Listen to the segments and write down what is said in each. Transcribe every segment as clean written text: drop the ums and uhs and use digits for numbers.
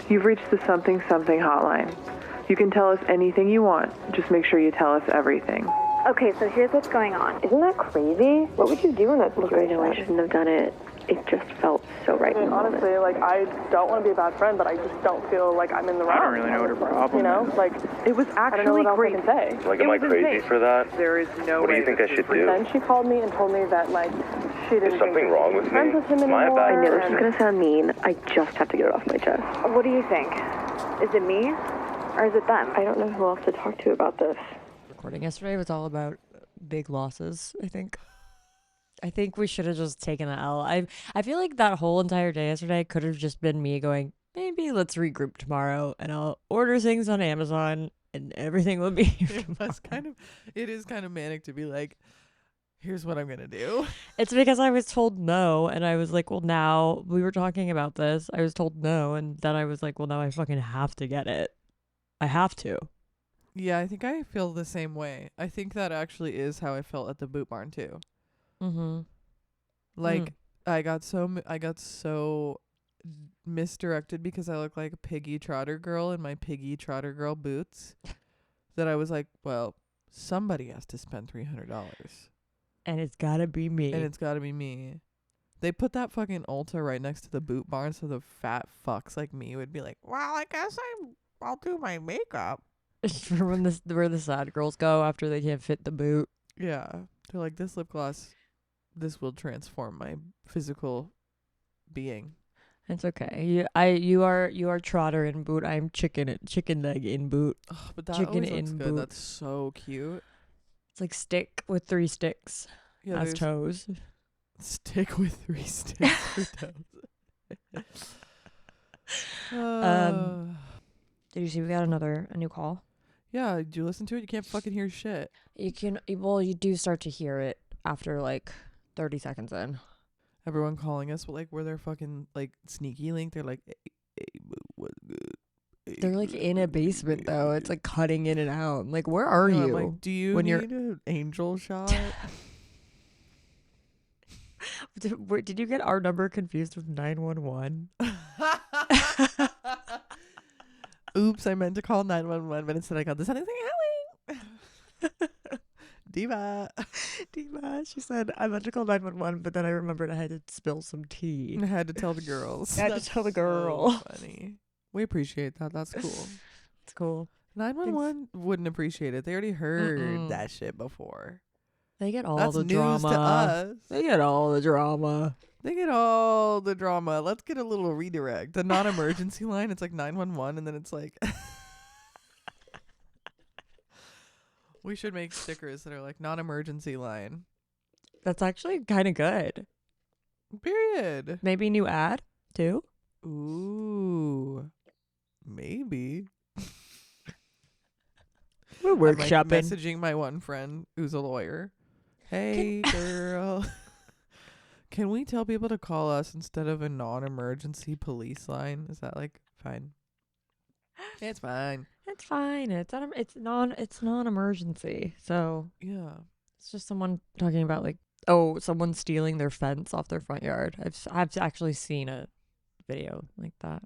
You've reached the something something hotline. You can tell us anything you want. Just make sure you tell us everything. Okay, so here's what's going on. Isn't that crazy? What would you do in that situation? Look, I know I shouldn't have done it. It just felt so right. I mean, honestly, like, I don't want to be a bad friend, but I just don't feel like I'm in the wrong. I don't really know what her problem You know, is. like, It was I don't know actually what else great. I can say. Like, am I crazy insane. for that? There is no What do way you think I should do? Then she called me and told me that, like, she didn't Is something think wrong with friends me? with him Am I a anymore. bad I know this and- is going to sound mean. I just have to get it off my chest. What do you think? Is it me? Or is it them? I don't know who else to talk to about this. Recording yesterday was all about big losses, I think. I think we should have just taken the L. I feel like that whole entire day yesterday could have just been me going, maybe let's regroup tomorrow and I'll order things on Amazon and everything will be here tomorrow. It is kind of manic to be like, here's what I'm gonna do. It's because I was told no and I was like, well, now we were talking about this. I was told no and then I was like, well, now I fucking have to get it. I have to. Yeah, I think I feel the same way. I think that actually is how I felt at the boot barn too. Mm-hmm. Like I got so misdirected because I look like a piggy trotter girl in my piggy trotter girl boots that I was like, well, somebody has to spend $300 And it's gotta be me. and it's got to be me. They put that fucking Ulta right next to the boot barn so the fat fucks like me would be like, well, I guess I'll do my makeup. For where the sad girls go after they can't fit the boot. Yeah. They're like, this lip gloss, this will transform my physical being. It's okay. You are trotter in boot. I'm chicken leg in boot. Ugh, but that Chicken always looks in good. boot. That's so cute. It's like stick with 3 sticks Yeah, as there's toes. stick with 3 sticks for toes. Did you see we got a new call? Yeah, did you listen to it? You can't fucking hear shit. You do start to hear it after like 30 seconds in. Everyone calling us, but like we're their fucking like sneaky link. They're like, hey, boo, what's good? Hey, They're like boo, in a what's basement though. good?" It's like cutting in and out. I'm like, where are Yeah, you? I'm like, do you when need you're- an angel shot? Did you get our number confused with 911? Oops, I meant to call 911, but instead I got this anything Ellie. Diva. She said, I meant to call 911, but then I remembered I had to spill some tea. I had to tell the girls. I had to That's tell the girl. So funny. We appreciate that. That's cool. It's cool. 911 wouldn't appreciate it. They already heard Mm-mm. that shit before. They get all That's the news drama. to us. They get all the drama. They get all the drama. Let's get a little redirect. The non-emergency line, it's like 911, and then it's like... We should make stickers that are like non-emergency line. That's actually kind of good. Period. Maybe new ad, too? Ooh. Maybe. We're I'm, like, workshopping. messaging my one friend who's a lawyer. Hey, girl. Can we tell people to call us instead of a non-emergency police line? Is that like fine? It's fine. It's fine. It's non-emergency. So Yeah. it's just someone talking about like, someone stealing their fence off their front yard. I've actually seen a video like that.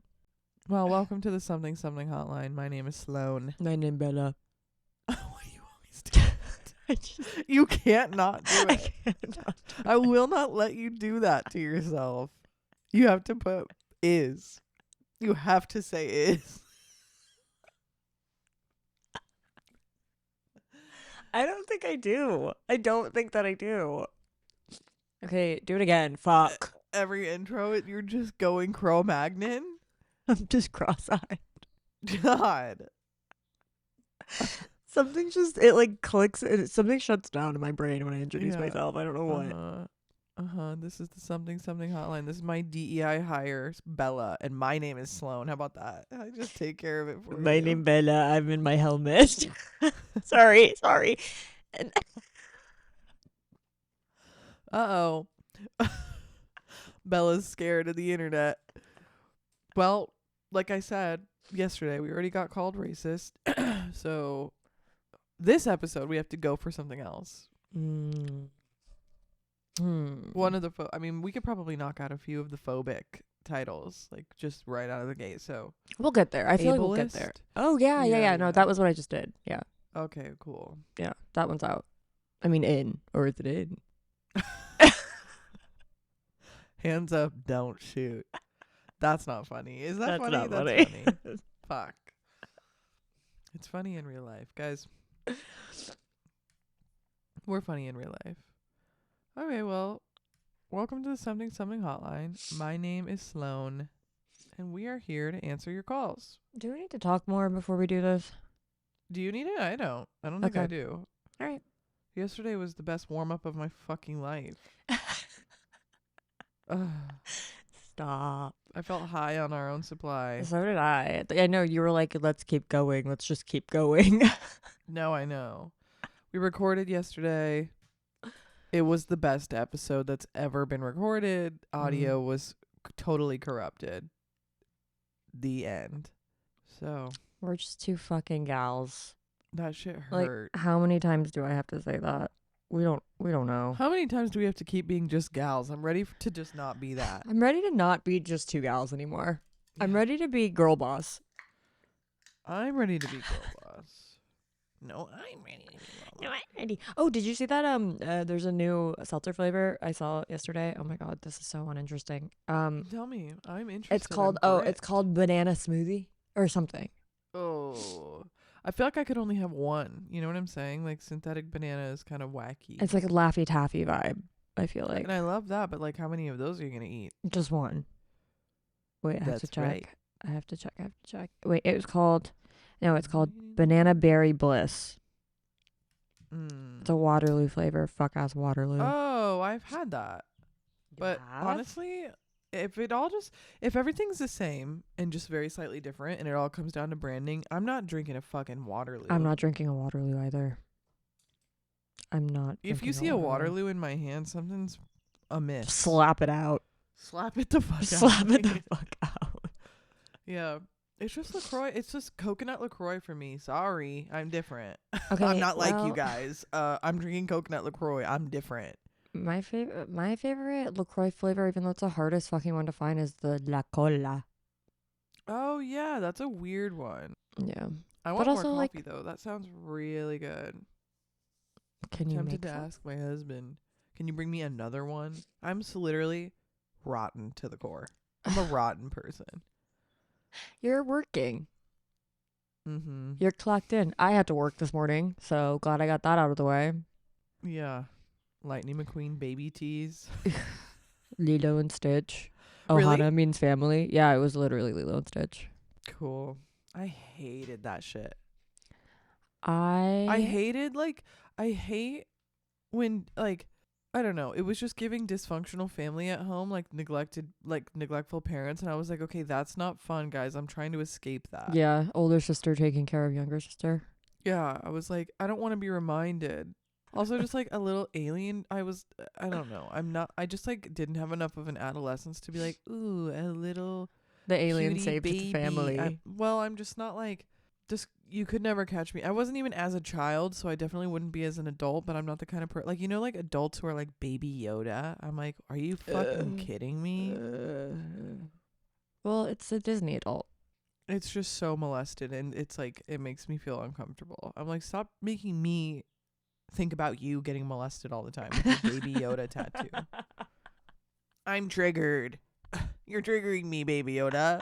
Well, welcome to the something something hotline. My name is Sloan. My name Bella. Why do you always do that? You can't not do it. I will not let you do that to yourself. You have to put is. You have to say is. I don't think I do. I don't think that I do. Okay, do it again. Fuck. Every intro, you're just going Cro-Magnon. I'm just cross-eyed. God. Something just, it like clicks, something shuts down in my brain when I introduce Yeah. myself. I don't know what. This is the something something hotline. This is my DEI hire, Bella, and my name is Sloan. How about that? I just take care of it for you. My name Bella. I'm in my helmet. sorry. And Uh-oh. Bella's scared of the internet. Well, like I said yesterday, we already got called racist. So this episode, we have to go for something else. One of the I mean, we could probably knock out a few of the phobic titles, like just right out of the gate. So We'll get there. I feel like we'll get there. Oh yeah. No, that was what I just did. Yeah. Okay, cool. Yeah, that one's out. I mean, in, or is it in? Hands up, don't shoot. That's not funny. Is that That's funny? not That's funny. funny. Fuck. It's funny in real life, guys. We're funny in real life. Okay, well, welcome to the Something Something Hotline. My name is Sloan, and we are here to answer your calls. Do we need to talk more before we do this? Do you need it? I don't. I don't think Okay. I do. All right. Yesterday was the best warm-up of my fucking life. Ugh. Stop. I felt high on our own supply. So did I. I know you were like, let's keep going. Let's just keep going. No, I know. We recorded yesterday. It was the best episode that's ever been recorded. Audio was totally corrupted. The end. So We're just two fucking gals. that shit Like, hurt. how many times do I have to say that? We don't know. How many times do we have to keep being just gals? I'm ready to just not be that. I'm ready to not be just two gals anymore. I'm ready to be girl boss. I'm ready to be girl boss. No, I'm ready to be girl boss. No, I'm ready. Oh, did you see that? There's a new seltzer flavor I saw yesterday. Oh my god, this is so uninteresting. Tell me. I'm interested. It's called it's called banana smoothie or something. Oh. I feel like I could only have one. You know what I'm saying? Like synthetic banana is kind of wacky. It's like a Laffy Taffy vibe. I feel like And I love that, but like how many of those are you going to eat? just one. Wait, I have to That's check. right. I have to check. Wait, it's called Banana Berry Bliss. It's a Waterloo flavor. Fuck ass Waterloo. Oh, I've had that. But have? honestly, if everything's the same and just very slightly different and it all comes down to branding, I'm not drinking a fucking Waterloo. I'm not drinking a Waterloo either. I'm not. If you see a Waterloo in my hand, something's amiss. Slap it out. Slap it the fuck out. Slap it the fuck out. Yeah. It's just LaCroix. It's just coconut LaCroix for me. Sorry. I'm different. Okay, I'm not like you well, guys. I'm drinking coconut LaCroix. I'm different. My favorite LaCroix flavor, even though it's the hardest fucking one to find, is the La Cola. Oh, yeah. That's a weird one. Yeah. I want also, more like- coffee, though. That sounds really good. Can you Tempted make to some? ask my husband, can you bring me another one? I'm literally rotten to the core. I'm a rotten person. You're working. Mm-hmm. You're clocked in. I had to work this morning, so glad I got that out of the way. Yeah. Lightning McQueen baby tees. Lilo and Stitch. Really? Ohana means family. Yeah, it was literally Lilo and Stitch. Cool. I hated that shit. I I hate when, like, I don't know. It was just giving dysfunctional family at home, like neglectful parents. And I was like, okay, that's not fun, guys. I'm trying to escape that. Yeah, older sister taking care of younger sister. Yeah. I was like, I don't want to be reminded. Also, just like a little alien. I don't know. I just like didn't have enough of an adolescence to be like, ooh, a little The alien cutie saved baby. its family. I'm just not like, you could never catch me. I wasn't even as a child, so I definitely wouldn't be as an adult, but I'm not the kind of like, you know, like adults who are like Baby Yoda. I'm like, are you fucking kidding me? Well, it's a Disney adult. It's just so molested, and it's like, it makes me feel uncomfortable. I'm like, stop making me think about you getting molested all the time with your Baby Yoda tattoo. I'm triggered. You're triggering me, Baby Yoda.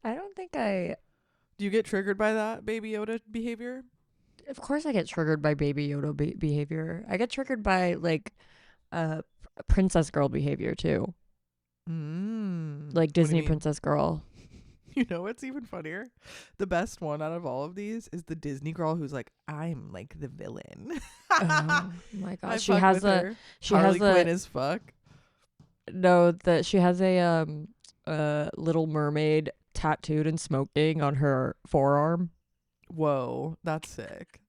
I don't think I... Do you get triggered by that Baby Yoda behavior? Of course I get triggered by Baby Yoda behavior. I get triggered by, like, princess girl behavior, too. Like Disney princess girl. You know what's even funnier? The best one out of all of these is the Disney girl who's like, I'm like the villain. Oh my god. I She fuck has with a her. she Harley has a Quinn as fuck. no, that she has a Little Mermaid tattooed and smoking on her forearm. Whoa, that's sick.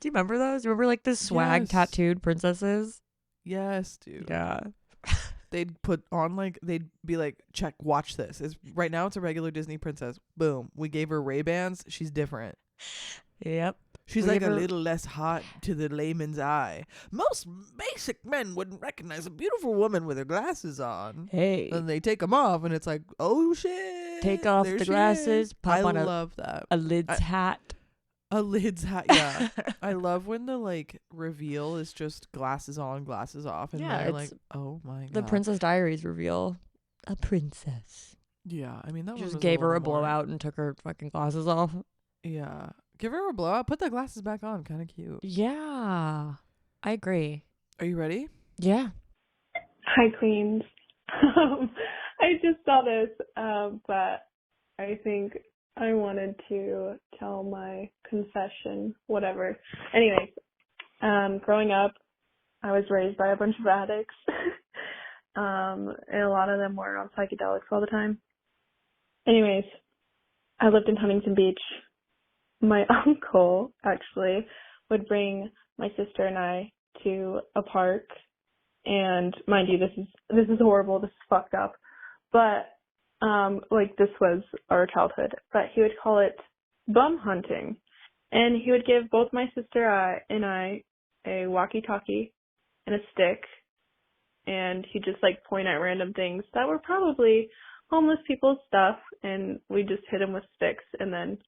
Do you remember those? Remember like the swag Yes. tattooed princesses? Yes, dude. Yeah. They'd put on like, they'd be like, check, watch this. Right now it's a regular Disney princess. Boom. We gave her Ray-Bans. She's different. Yep. She's We like a ever- little less hot to the layman's eye. Most basic men wouldn't recognize a beautiful woman with her glasses on. Hey, Then they take them off, and it's like, oh shit! take off there the she glasses, is. pop I on love that. a lid's hat. A lid's hat, yeah. I love when the like reveal is just glasses on, glasses off, and Yeah, they're it's like, oh my god. The Princess Diaries reveal. A princess. Yeah, I mean that one Just was gave her a little more- blowout and took her fucking glasses off. Yeah, give her a blowout. Put the glasses back on. Kind of cute. Yeah, I agree. Are you ready? Yeah. Hi, Queens. I just saw this, but I think I wanted to tell my confession, whatever. Anyways, growing up, I was raised by a bunch of addicts, and a lot of them were on psychedelics all the time. Anyways, I lived in Huntington Beach. My uncle, actually, would bring my sister and I to a park. And mind you, this is horrible. This is fucked up. But like this was our childhood. But he would call it bum hunting, and he would give both my sister and I a walkie-talkie and a stick, and he'd just like point at random things that were probably homeless people's stuff, and we just hit him with sticks, and then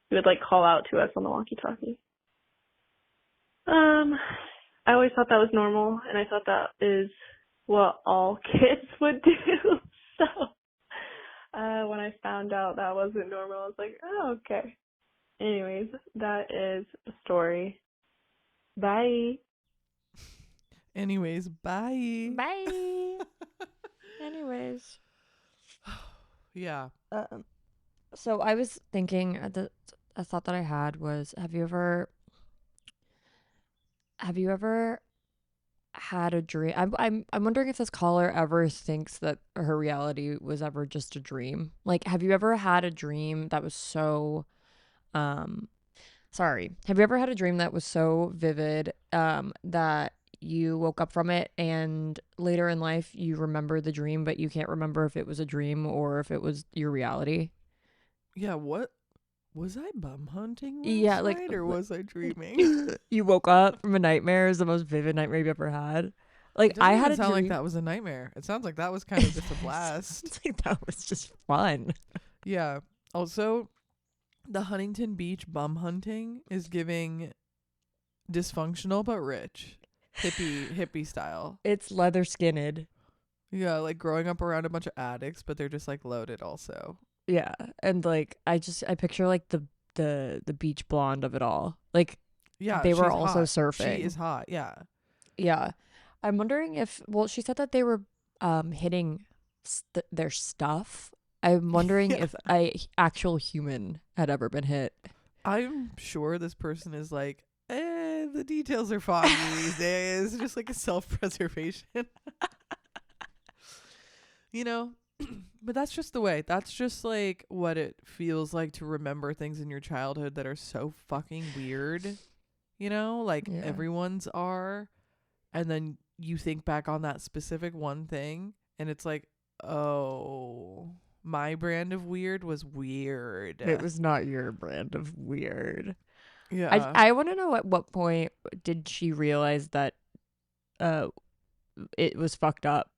he would like call out to us on the walkie-talkie. I always thought that was normal, and I thought that is what all kids would do. So when I found out that wasn't normal, I was like, oh, okay. Anyways, that is the story. Bye. Anyways, bye. Bye. Anyways. Yeah. So I was thinking, a thought that I had was, have you ever had a dream? I'm wondering if this caller ever thinks that her reality was ever just a dream. Like, have you ever had a dream that was so have you ever had a dream that was so vivid that you woke up from it and later in life you remember the dream, but you can't remember if it was a dream or if it was your reality? Yeah, what? Was I bum hunting last Yeah, like- night, or was I dreaming? You woke up from a nightmare. Is the most vivid nightmare you've ever had. Like, It doesn't I had even a sound dream. like that was a nightmare. It sounds like that was kind of just a blast. It's like that was just fun. Yeah. Also, the Huntington Beach bum hunting is giving dysfunctional but rich. Hippie style. It's leather skinned. Yeah, like growing up around a bunch of addicts, but they're just like loaded also. Yeah, and like I picture like the beach blonde of it all. Like, Yeah, they were she's also hot. surfing. She is hot, yeah. Yeah, I'm wondering if, well, she said that they were hitting their stuff. I'm wondering Yeah. if a actual human had ever been hit. I'm sure this person is like, the details are foggy these days. Just like a self-preservation. You know? But that's just the way. That's just like what it feels like to remember things in your childhood that are so fucking weird. You know? Like Yeah. everyone's are. And then you think back on that specific one thing and it's like, oh, my brand of weird was weird. It was not your brand of weird. Yeah. I want to know, at what point did she realize that it was fucked up?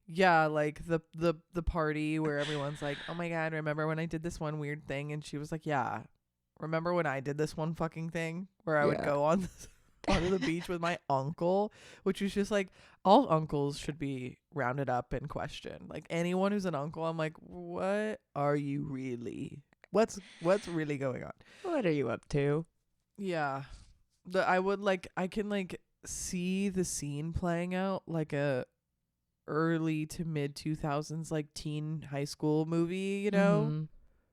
Yeah, like the party where everyone's like, oh my god, remember when I did this one weird thing? And she was like, yeah, remember when I did this one fucking thing where I would Yeah. go onto the beach with my uncle, which was just like, all uncles should be rounded up and questioned. Like anyone who's an uncle, I'm like, what are you really? What's really going on? What are you up to? Yeah. I can like see the scene playing out like a early to mid 2000s like teen high school movie, you know?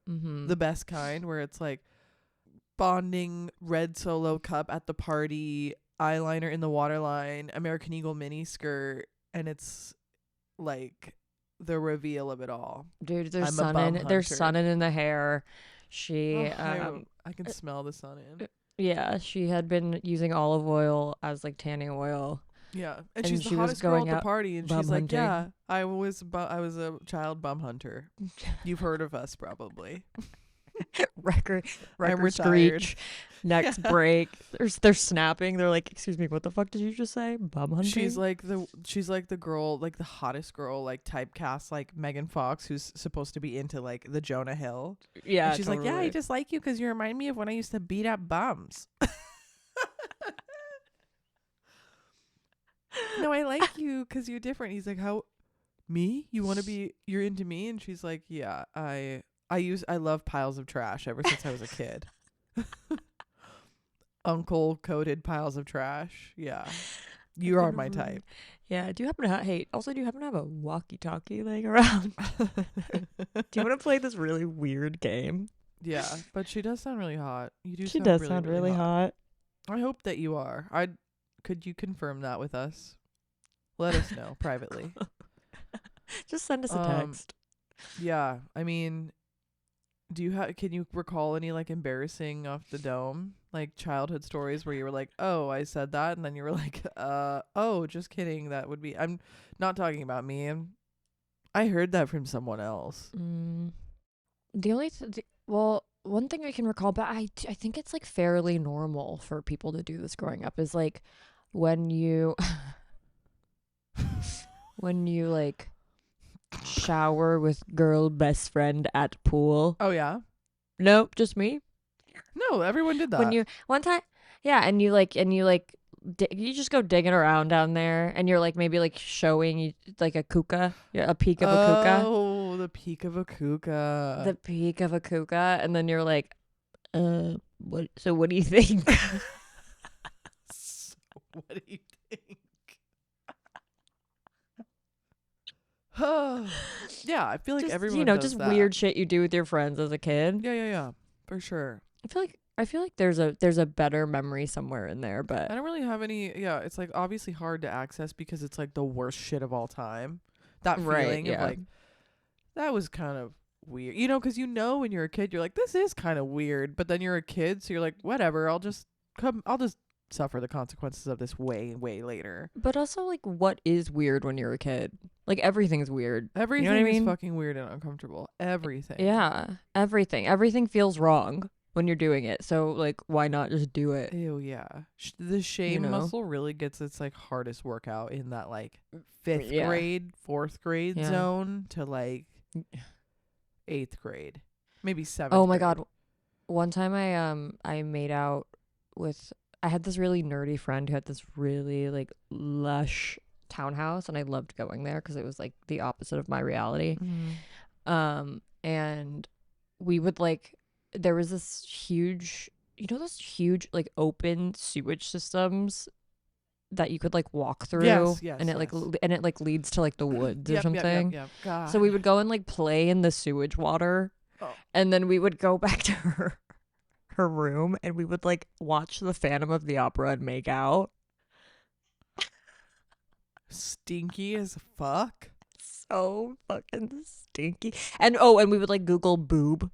Mm-hmm. The best kind, where it's like bonding, red Solo cup at the party, eyeliner in the waterline, American Eagle mini skirt, and it's like the reveal of it all. Dude, there's I'm a bum there's hunter. sunning in the hair. She I can smell the sun in. yeah, she had been using olive oil as like tanning oil. Yeah, And and she's she the was hottest girl going at the out party, and bum she's like, hunting. "Yeah, I was a child bum hunter. You've heard of us, probably." record retired. screech. Next break, they're snapping. They're like, "Excuse me, what the fuck did you just say?" Bum hunting. She's like the girl, like the hottest girl, like typecast, like Megan Fox, who's supposed to be into like the Jonah Hill. Yeah, and she's totally. like, yeah, I just like you because you remind me of when I used to beat up bums. No, I like you because you're different. He's like, how me? You're into me? And she's like, yeah, I love piles of trash ever since I was a kid. Uncle coated piles of trash. Yeah. You are my type. Yeah. Do you happen to do you happen to have a walkie-talkie laying around? Do you want to play this really weird game? Yeah, but she does sound really hot. She does sound really hot. I hope that you are. Could you confirm that with us? Let us know privately. Just send us a text. Yeah, I mean, can you recall any like embarrassing off the dome, like childhood stories where you were like, oh, I said that, and then you were like, oh, just kidding. That would be. I'm not talking about me. I heard that from someone else. The only one thing I can recall, but I think it's like fairly normal for people to do this growing up, is like when you like shower with girl best friend at pool. Oh yeah. Nope, just me. No, everyone did that. When you one time, yeah, and you just go digging around down there, and you're like maybe like showing like a kuka, a peek of a kuka. Oh, the peak of a kuka. The peak of a kuka, and then you're like, what? So what do you think? So what do you think? Yeah, I feel like just, everyone does just that. weird shit you do with your friends as a kid. Yeah, for sure. I feel like there's a better memory somewhere in there, but I don't really have any. Yeah, it's like obviously hard to access because it's like the worst shit of all time. That feeling of like, that was kind of weird, because when you're a kid, you're like, this is kind of weird, but then you're a kid, so you're like, whatever, I'll just suffer the consequences of this way later. But also, like, what is weird when you're a kid? Like, everything's weird. Everything you know what I mean? is fucking weird and uncomfortable. Everything. Yeah, everything feels wrong when you're doing it, so like, why not just do it? Ew, yeah. The shame muscle really gets its like hardest workout in that like 5th grade, 4th grade zone to like 8th grade, maybe 7th. Oh my god, one time I made out with. I had this really nerdy friend who had this really like lush townhouse, and I loved going there because it was like the opposite of my reality. Mm-hmm. And we would like, there was this huge, those huge like open sewage systems that you could like walk through. Yes, and it like leads to like the woods or something. Yep. God. So we would go and like play in the sewage water, and then we would go back to her room, and we would like watch the Phantom of the Opera and make out. Stinky as fuck. So fucking stinky. And we would like Google boob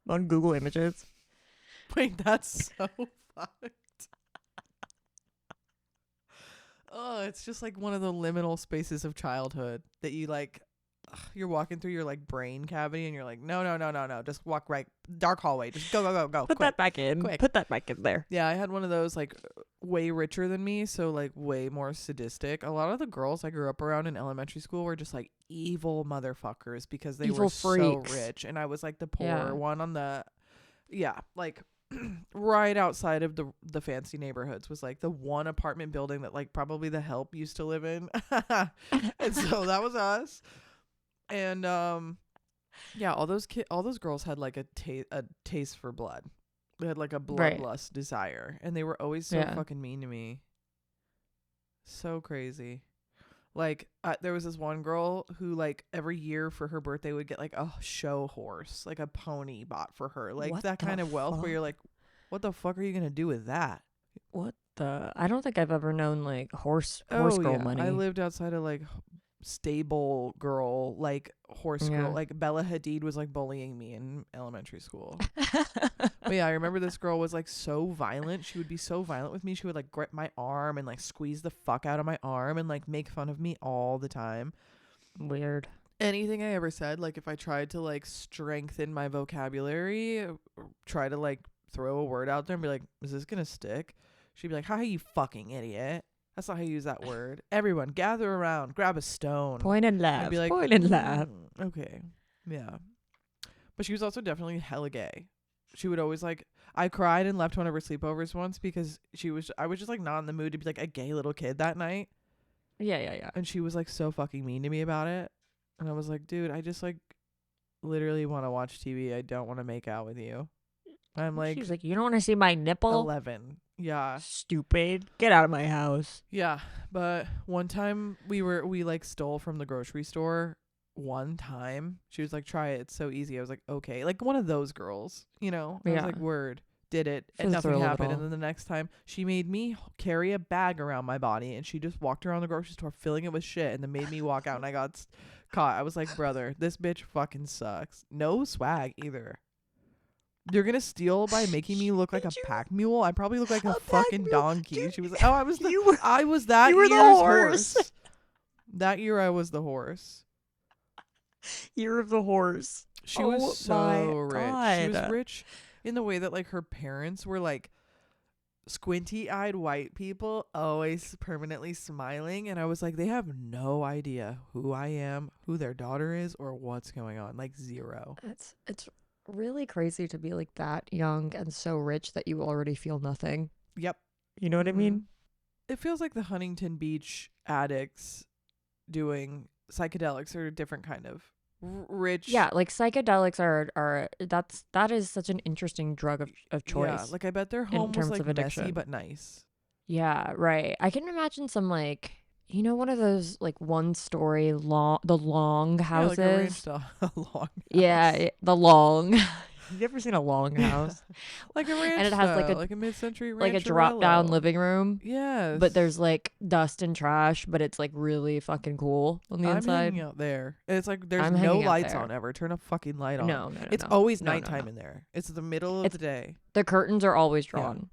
on Google Images. Wait, that's so fucked. Oh, it's just like one of the liminal spaces of childhood that you like. You're walking through your like brain cavity, and you're like, no, just walk right, dark hallway, just go. Put that back in. Quick. Put that back in there. Yeah, I had one of those like way richer than me, so like way more sadistic. A lot of the girls I grew up around in elementary school were just like evil motherfuckers because they were freaks. So rich, and I was like the poorer one on the, like right outside of the fancy neighborhoods was like the one apartment building that like probably the help used to live in, and so that was us. And all those girls had like a taste for blood. They had like a bloodlust desire, and they were always so fucking mean to me. So crazy. Like there was this one girl who like every year for her birthday would get like a show horse, like a pony bought for her, like What that kind of wealth where you're like, what the fuck are you gonna do with that? I don't think I've ever known like horse girl money. I lived outside of like stable girl, like horse girl, like Bella Hadid was like bullying me in elementary school. But yeah, I remember this girl was like so violent. She would be so violent with me. She would like grip my arm and like squeeze the fuck out of my arm and like make fun of me all the time. Weird. anything I ever said, like if I tried to like strengthen my vocabulary, try to like throw a word out there and be like, is this gonna stick? She'd be like, how you fucking idiot. That's not how you use that word. Everyone gather around, grab a stone. Point and laugh. I'd be like, point and laugh. Okay. Yeah. But she was also definitely hella gay. She would always like, I cried and left one of her sleepovers once because I was just like not in the mood to be like a gay little kid that night. Yeah. And she was like so fucking mean to me about it. And I was like, dude, I just like literally want to watch TV. I don't want to make out with you. I'm like, she's like, you don't want to see my nipple? 11. Yeah. Stupid. Get out of my house. Yeah. But one time we like stole from the grocery store. One time she was like, try it, it's so easy. I was like, okay, like one of those girls, you know. I was like, word, did it, For and the nothing thrill of it happened. all. And then the next time she made me carry a bag around my body, and she just walked around the grocery store filling it with shit and then made me walk out, and I got caught. I was like, brother, this bitch fucking sucks. No swag either. You're gonna steal by making me look like a pack mule? I probably look like a fucking donkey. She was like, oh, I was that you were year's the horse. That year I was the horse. Year of the horse. She was so rich. She was God. rich in the way that like her parents were like squinty-eyed white people, always permanently smiling, and I was like, they have no idea who I am, who their daughter is, or what's going on. Like zero. It's really crazy to be like that young and so rich that you already feel nothing. Yep. You know what I mean? It feels like the Huntington Beach addicts doing psychedelics are a different kind of rich. Yeah, like psychedelics are that is such an interesting drug of choice. Yeah, like I bet their home was terms like of addiction. messy but nice. Yeah, right. I can imagine some like, you know, one of those like one story the long houses. Yeah, like a ranch style long house. Yeah, the long. Have you ever seen a long house? Like a ranch And it has style, like a mid-century like a rancherello. drop down living room. Yes. But there's like dust and trash, but it's like really fucking cool on the I'm inside. hanging out there. It's like there's I'm no hanging out lights there. on ever. Turn a fucking light on. No. It's always No, nighttime no. in there. It's the middle of It's- the day. The curtains are always drawn.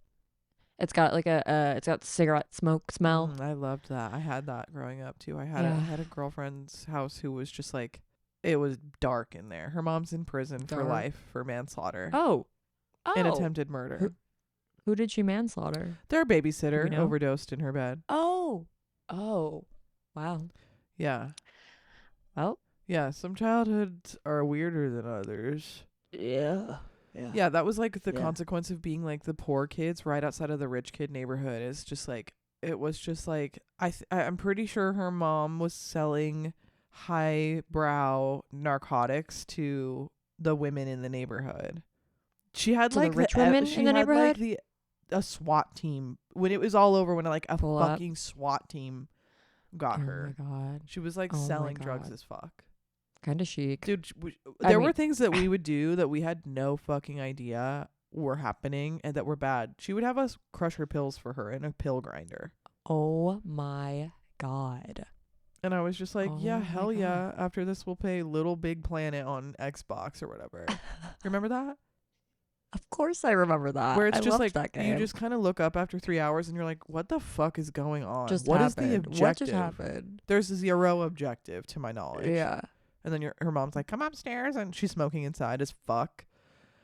It's got like it's got cigarette smoke smell. I loved that. I had that growing up too. I had Yeah. I had a girlfriend's house who was just like, it was dark in there. Her mom's in prison for Dark. life for manslaughter Oh. and attempted murder. Who did she manslaughter? Their babysitter Do we know? overdosed in her bed. Oh. Wow. Yeah. Well. Yeah, some childhoods are weirder than others. Yeah. Yeah, that was like the Yeah. consequence of being like the poor kids right outside of the rich kid neighborhood. It's just like, it was just like, I'm pretty sure her mom was selling highbrow narcotics to the women in the neighborhood. She had To like the rich women she in the had, neighborhood? like a SWAT team when it was all over, when like a Pull up. fucking SWAT team got her. Oh my god. She was like Oh my selling drugs God. as fuck. Kind of chic. Dude, I there were mean- things that we would do that we had no fucking idea were happening and that were bad. She would have us crush her pills for her in a pill grinder. Oh my god. And I was just like, Oh yeah, my hell God. yeah. After this, we'll play Little Big Planet on Xbox or whatever. Remember that? Of course I remember that. Where it's I just loved like, that game. you just kind of look up after 3 hours and you're like, what the fuck is going on? just What is happened. the objective? What just happened? There's zero objective to my knowledge. Yeah. And then her mom's like, come upstairs. And she's smoking inside as fuck.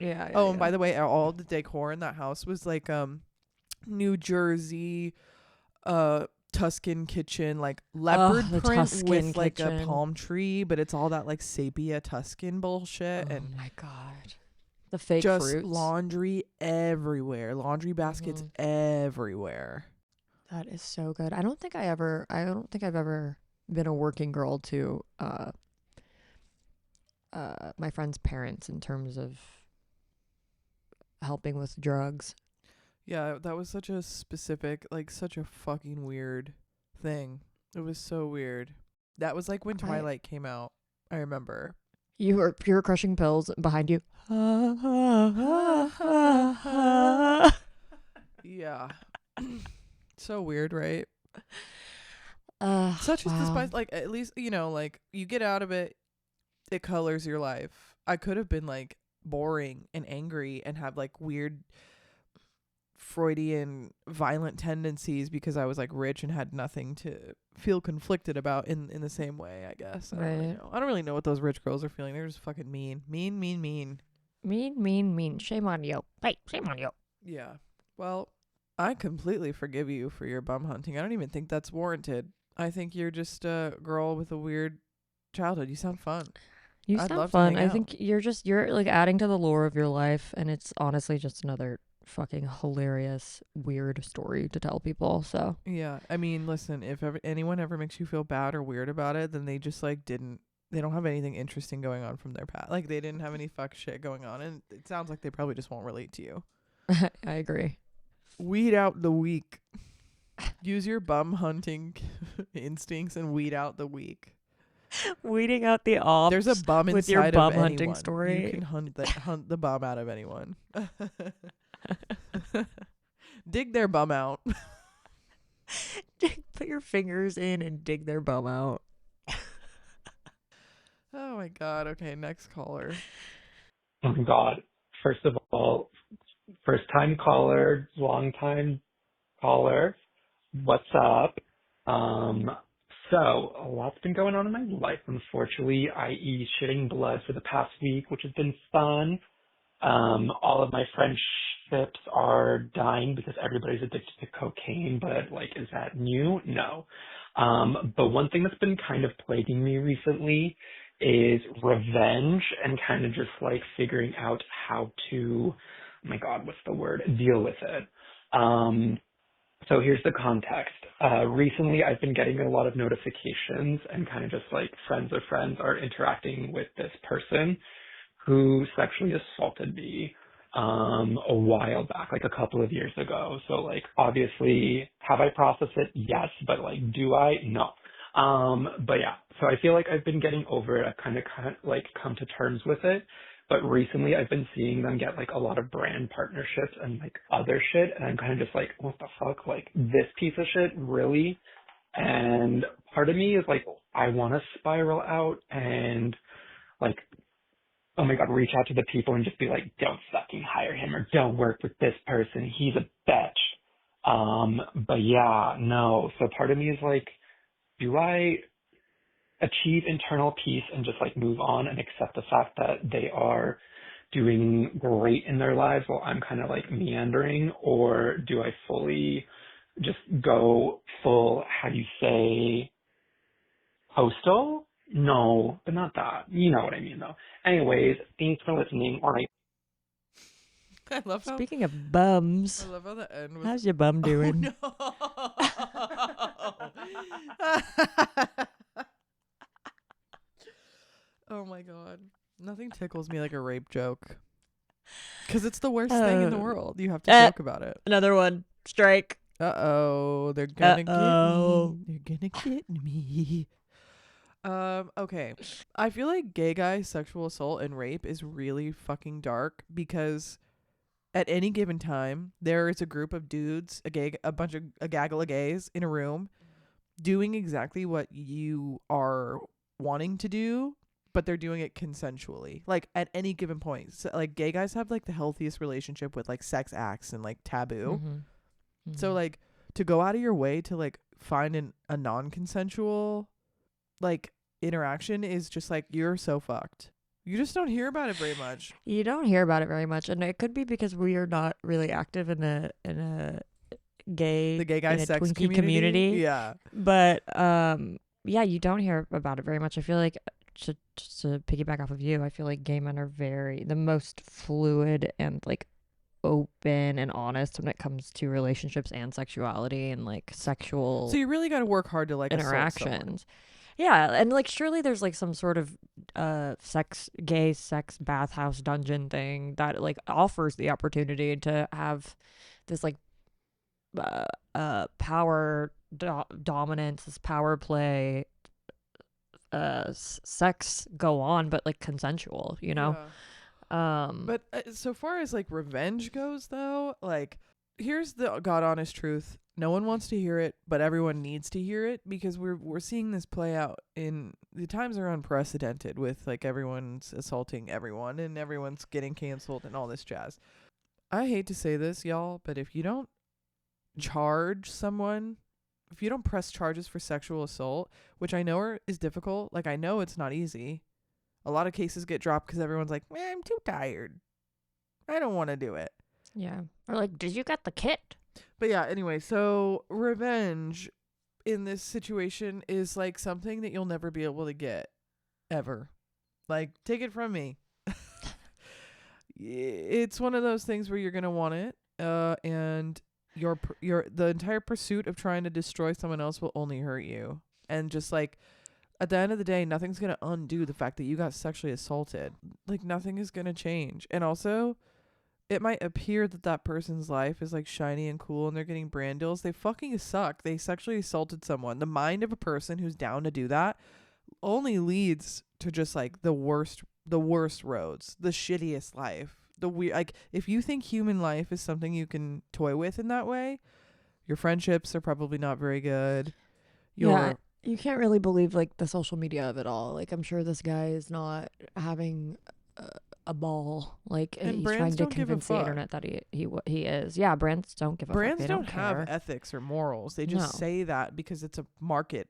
Yeah. Oh, and by the way, all the decor in that house was like New Jersey Tuscan kitchen, like leopard the print Tuscan with like a kitchen. palm tree, but it's all that like sepia Tuscan bullshit. Oh And my god. The fake just fruits. laundry everywhere. Laundry baskets Mm-hmm. everywhere. That is so good. I don't think I've ever been a working girl to my friend's parents in terms of helping with drugs. Yeah, that was such a specific, like such a fucking weird thing. It was so weird. That was like when Twilight came out. I remember. You were pure crushing pills behind you. Yeah. So weird, right? Such Such is the spice. Like, at least, you know, like, you get out of it, it colors your life. I could have been like boring and angry and have like weird Freudian violent tendencies because I was like rich and had nothing to feel conflicted about in the same way, I guess. I don't really Right. know. I don't really know what those rich girls are feeling. They're just fucking mean. Mean. Mean. Shame on you. Hey, shame on you. Yeah. Well, I completely forgive you for your bum hunting. I don't even think that's warranted. I think you're just a girl with a weird childhood. You sound fun. You I'd sound love to fun. hang I out. think you're like adding to the lore of your life, and it's honestly just another fucking hilarious, weird story to tell people. So Yeah. I mean, listen, if anyone ever makes you feel bad or weird about it, then they just like they don't have anything interesting going on from their past. Like they didn't have any fuck shit going on, and it sounds like they probably just won't relate to you. I agree. Weed out the weak. Use your bum hunting instincts and weed out the weak. Weeding out the ops. There's a bum with your inside bum of hunting anyone. story. You can hunt the bum out of anyone. Dig their bum out. Put your fingers in and dig their bum out. Oh my god. Okay, next caller. Oh my God. First of all, first time caller, long time caller. What's up? So a lot's been going on in my life, unfortunately, i.e. shitting blood for the past week, which has been fun. All of my friendships are dying because everybody's addicted to cocaine, but like, is that new? No. But one thing that's been kind of plaguing me recently is revenge and kind of just like figuring out how to, oh my God, what's the word? Deal with it. So here's the context. Recently, I've been getting a lot of notifications and kind of just like friends of friends are interacting with this person who sexually assaulted me a while back, like a couple of years ago. So like obviously, have I processed it? Yes, but like, do I? No. But yeah, so I feel like I've been getting over it. I've kind of like come to terms with it. But recently I've been seeing them get like a lot of brand partnerships and like other shit. And I'm kind of just like, what the fuck? Like this piece of shit, really? And part of me is like, I want to spiral out and like, oh my God, reach out to the people and just be like, don't fucking hire him or don't work with this person. He's a bitch. But yeah, no. So part of me is like, do I achieve internal peace and just like move on and accept the fact that they are doing great in their lives while I'm kind of like meandering? Or do I fully just go full, how do you say, postal? No, but not that. You know what I mean though. Anyways, thanks for listening. All right. I love how Speaking of bums, I love how the end was. how's your bum doing? Oh my god. Nothing tickles me like a rape joke. Because it's the worst thing in the world. You have to joke about it. Another one. Strike. Uh-oh. They're gonna Uh-oh. get me. They're gonna get me. Okay. I feel like gay guy sexual assault and rape is really fucking dark because at any given time, there is a group of dudes, a gaggle of gays in a room doing exactly what you are wanting to do, but they're doing it consensually. Like at any given point. So, like gay guys have like the healthiest relationship with like sex acts and like taboo. Mm-hmm. So like to go out of your way to like find a non-consensual like interaction is just like, you're so fucked. You just don't hear about it very much. You don't hear about it very much, and it could be because we are not really active in a gay The gay guy in a sex Twinkie community. Yeah. But yeah, you don't hear about it very much. I feel like just to piggyback off of you, I feel like gay men are the most fluid and like open and honest when it comes to relationships and sexuality and like sexual So you really got to work hard to like assault someone. interactions. Yeah, and like surely there's like some sort of gay sex bathhouse dungeon thing that like offers the opportunity to have this like power dominance, this power play sex go on, but like consensual, you know. Yeah. But so far as like revenge goes though, like here's the god honest truth. No one wants to hear it, but everyone needs to hear it because we're seeing this play out in the times are unprecedented with like everyone's assaulting everyone and everyone's getting canceled and all this jazz. I hate to say this, y'all, but if you don't charge someone, if you don't press charges for sexual assault, which I know is difficult, like I know it's not easy. A lot of cases get dropped because everyone's like, man, I'm too tired. I don't want to do it. Yeah. Or like, did you get the kit? But yeah, anyway, so revenge in this situation is like something that you'll never be able to get ever. Like, take it from me. It's one of those things where you're going to want it, and the entire pursuit of trying to destroy someone else will only hurt you. And just like at the end of the day, nothing's going to undo the fact that you got sexually assaulted. Like, nothing is going to change. And also, it might appear that that person's life is like shiny and cool and they're getting brand deals. They fucking suck. They sexually assaulted someone. The mind of a person who's down to do that only leads to just like the worst roads, the shittiest life. The weird, like, if you think human life is something you can toy with in that way, your friendships are probably not very good. Yeah, you can't really believe like the social media of it all. Like, I'm sure this guy is not having a ball. Like, And he's brands trying to don't give a convince the fuck. internet that he is. Yeah, brands don't give a fuck. Brands They don't care. have ethics or morals. They just No. say that because it's a market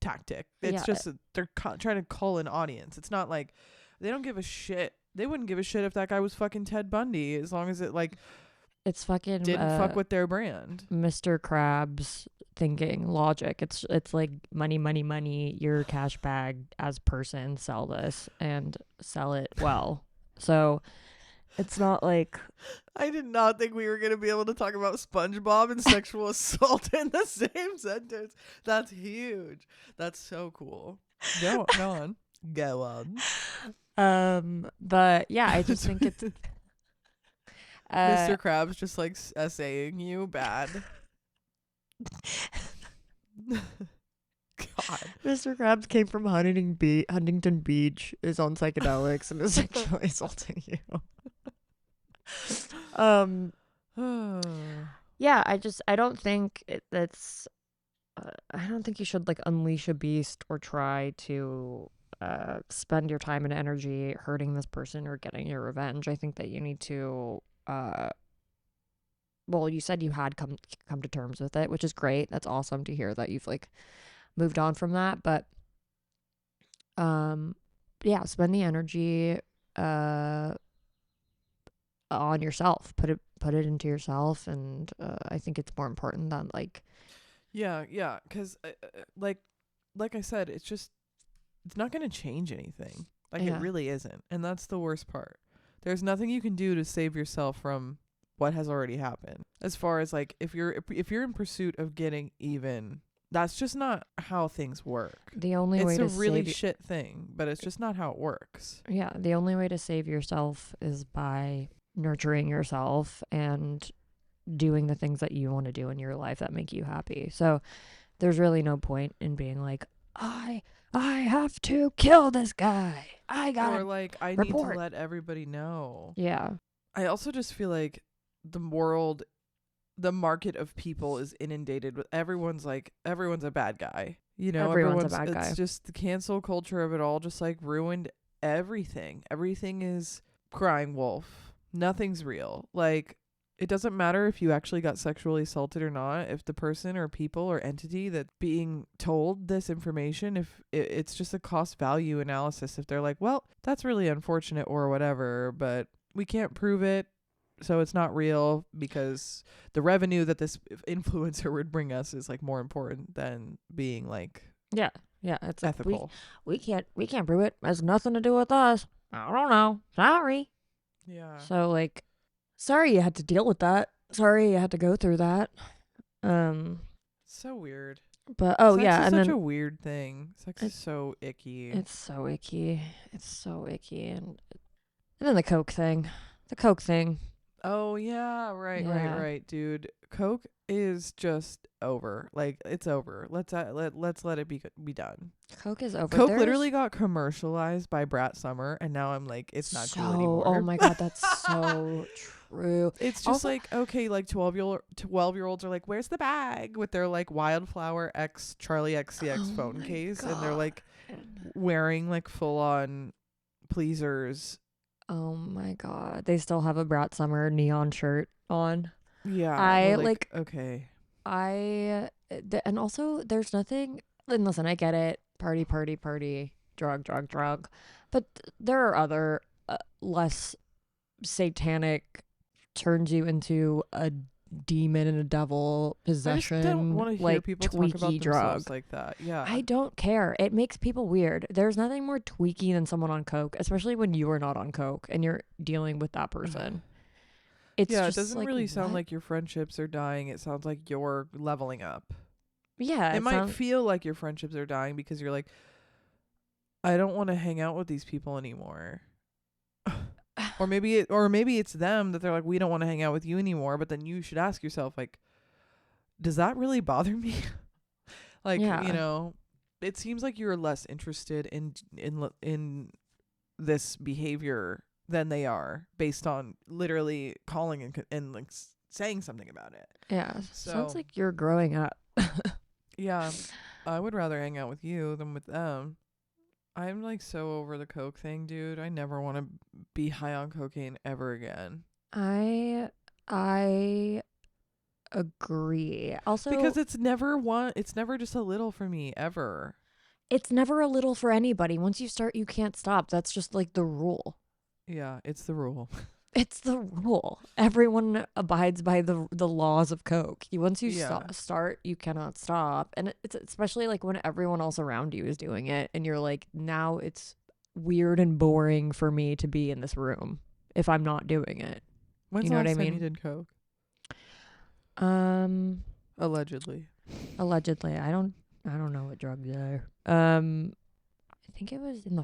tactic. It's Yeah. just they're trying to call an audience. It's not like they don't give a shit. They wouldn't give a shit if that guy was fucking Ted Bundy, as long as it like It's fucking didn't fuck with their brand. Mr. Krabs thinking logic. It's like money, money, money. Your cash bag as person, sell this and sell it well. So it's not like I did not think we were going to be able to talk about SpongeBob and sexual assault in the same sentence. That's huge. That's so cool. Go on. Go on. But yeah, I just think it's Mr. Krabs just like essaying you bad. God. Mr. Krabs came from Huntington Beach, is on psychedelics, and is sexually assaulting you. Yeah, I don't think that's I don't think you should like unleash a beast or try to spend your time and energy hurting this person or getting your revenge. I think that you need to well, you said you had come to terms with it, which is great. That's awesome to hear that you've like moved on from that. But yeah, spend the energy on yourself. Put it into yourself, and I think it's more important than like yeah, because like I said, it's not going to change anything. Like, Yeah. it really isn't, and that's the worst part. There's nothing you can do to save yourself from what has already happened. As far as like if you're in pursuit of getting even, that's just not how things work. the only way It's to a really save shit thing, but it's just not how it works. yeah, the only way to save yourself is by nurturing yourself and doing the things that you want to do in your life that make you happy. So there's really no point in being like, I have to kill this guy. I Or gotta like, I report. need to let everybody know. Yeah. I also just feel like the market of people is inundated with everyone's a bad guy. You know, Everyone's a bad it's guy. just the cancel culture of it all just like ruined everything. Everything is crying wolf. Nothing's real. Like, it doesn't matter if you actually got sexually assaulted or not. If the person or people or entity that's being told this information, if it's just a cost value analysis, if they're like, well, that's really unfortunate or whatever, but we can't prove it, so it's not real because the revenue that this influencer would bring us is like more important than being like Yeah. It's like, ethical. we can't prove it. It has nothing to do with us. I don't know. Sorry. Yeah. So like, sorry you had to deal with that. Sorry you had to go through that. So weird. But Sex yeah, is and such then a weird thing. Sex is so icky. it's so icky. It's so icky, and then the Coke thing. Oh yeah, right, Yeah. right, dude. Coke is just over. Like, it's over. Let's let it be done. Coke is over. Coke There's literally got commercialized by Brat Summer, and now I'm like, it's not cool anymore. Oh my god, that's so true. It's just Also- like, okay, like 12-year-olds are like, where's the bag, with their like Wildflower X Charlie XCX Oh phone my case, and they're God. like wearing like full on pleasers Oh my God. They still have a Brat Summer neon shirt on. Yeah. I we're like, okay. and also there's nothing, and listen, I get it. Party, party, party, drug, drug, drug. But there are other less satanic, turns you into a demon and a devil I just don't possession, want to hear like people talk about tweaky themselves drug. like that. Yeah. I don't care. It makes people weird. There's nothing more tweaky than someone on coke, especially when you are not on coke and you're dealing with that person. It's yeah, it just doesn't like, really sound what? like your friendships are dying. It sounds like you're leveling up. Yeah, It might feel like your friendships are dying because you're like, I don't want to hang out with these people anymore. Or maybe it's them that they're like, we don't want to hang out with you anymore. But then you should ask yourself, like, does that really bother me? Like, Yeah. it seems like you're less interested in this behavior than they are, based on literally calling and like saying something about it. Yeah. So Sounds like you're growing up. yeah, I would rather hang out with you than with them. I'm like so over the coke thing, dude. I never want to be high on cocaine ever again. I agree. Also, Because it's never just a little for me ever. it's never a little for anybody. Once you start, you can't stop. That's just like the rule. Yeah, it's the rule. It's the rule. Everyone abides by the laws of coke. Once you Yeah. start, you cannot stop. And it's especially like when everyone else around you is doing it and you're like, now it's weird and boring for me to be in this room if I'm not doing it. When's You the know what last I time mean? you did coke? Allegedly. Allegedly. I don't know what drugs are. I think it was in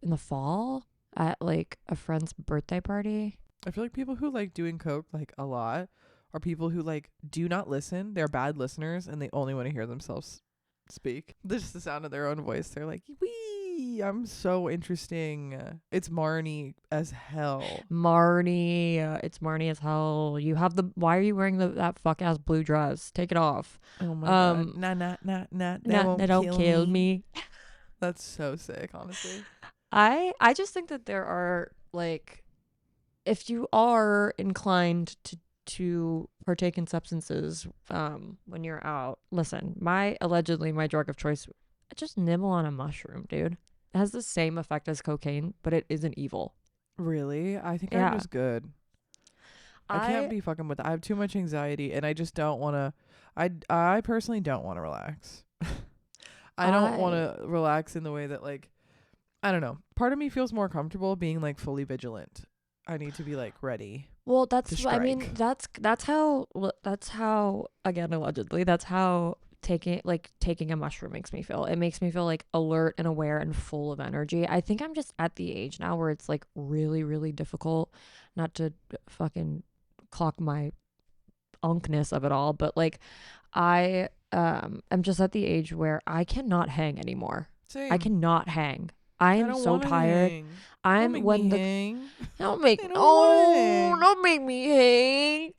the fall at like a friend's birthday party. I feel like people who like doing coke like a lot are people who like do not listen. They're bad listeners and they only want to hear themselves speak. Just the sound of their own voice. They're like, wee, I'm so interesting. It's Marnie as hell. Marnie, it's Marnie as hell. You have why are you wearing that fuck ass blue dress? Take it off. Oh my god. Nah. They don't kill me. That's so sick, honestly. I just think that there are like, if you are inclined to partake in substances when you're out, listen, my drug of choice, just nibble on a mushroom, dude. It has the same effect as cocaine, but it isn't evil. Really? I think Yeah. I'm just good. I can't be fucking with that. I have too much anxiety and I just don't want to. I personally don't want to relax. I don't want to relax in the way that, like, I don't know. Part of me feels more comfortable being like fully vigilant. I need to be like ready. Well, to I mean, strike. that's how, again, allegedly, that's how taking a mushroom makes me feel. It makes me feel like alert and aware and full of energy. I think I'm just at the age now where it's like really, really difficult not to fucking clock my unkness of it all, but like I am just at the age where I cannot hang anymore. Same. I cannot hang. I am don't so wanna tired. hang. I'm Don't make when me the hang. don't make I don't wanna hang. don't make me hang.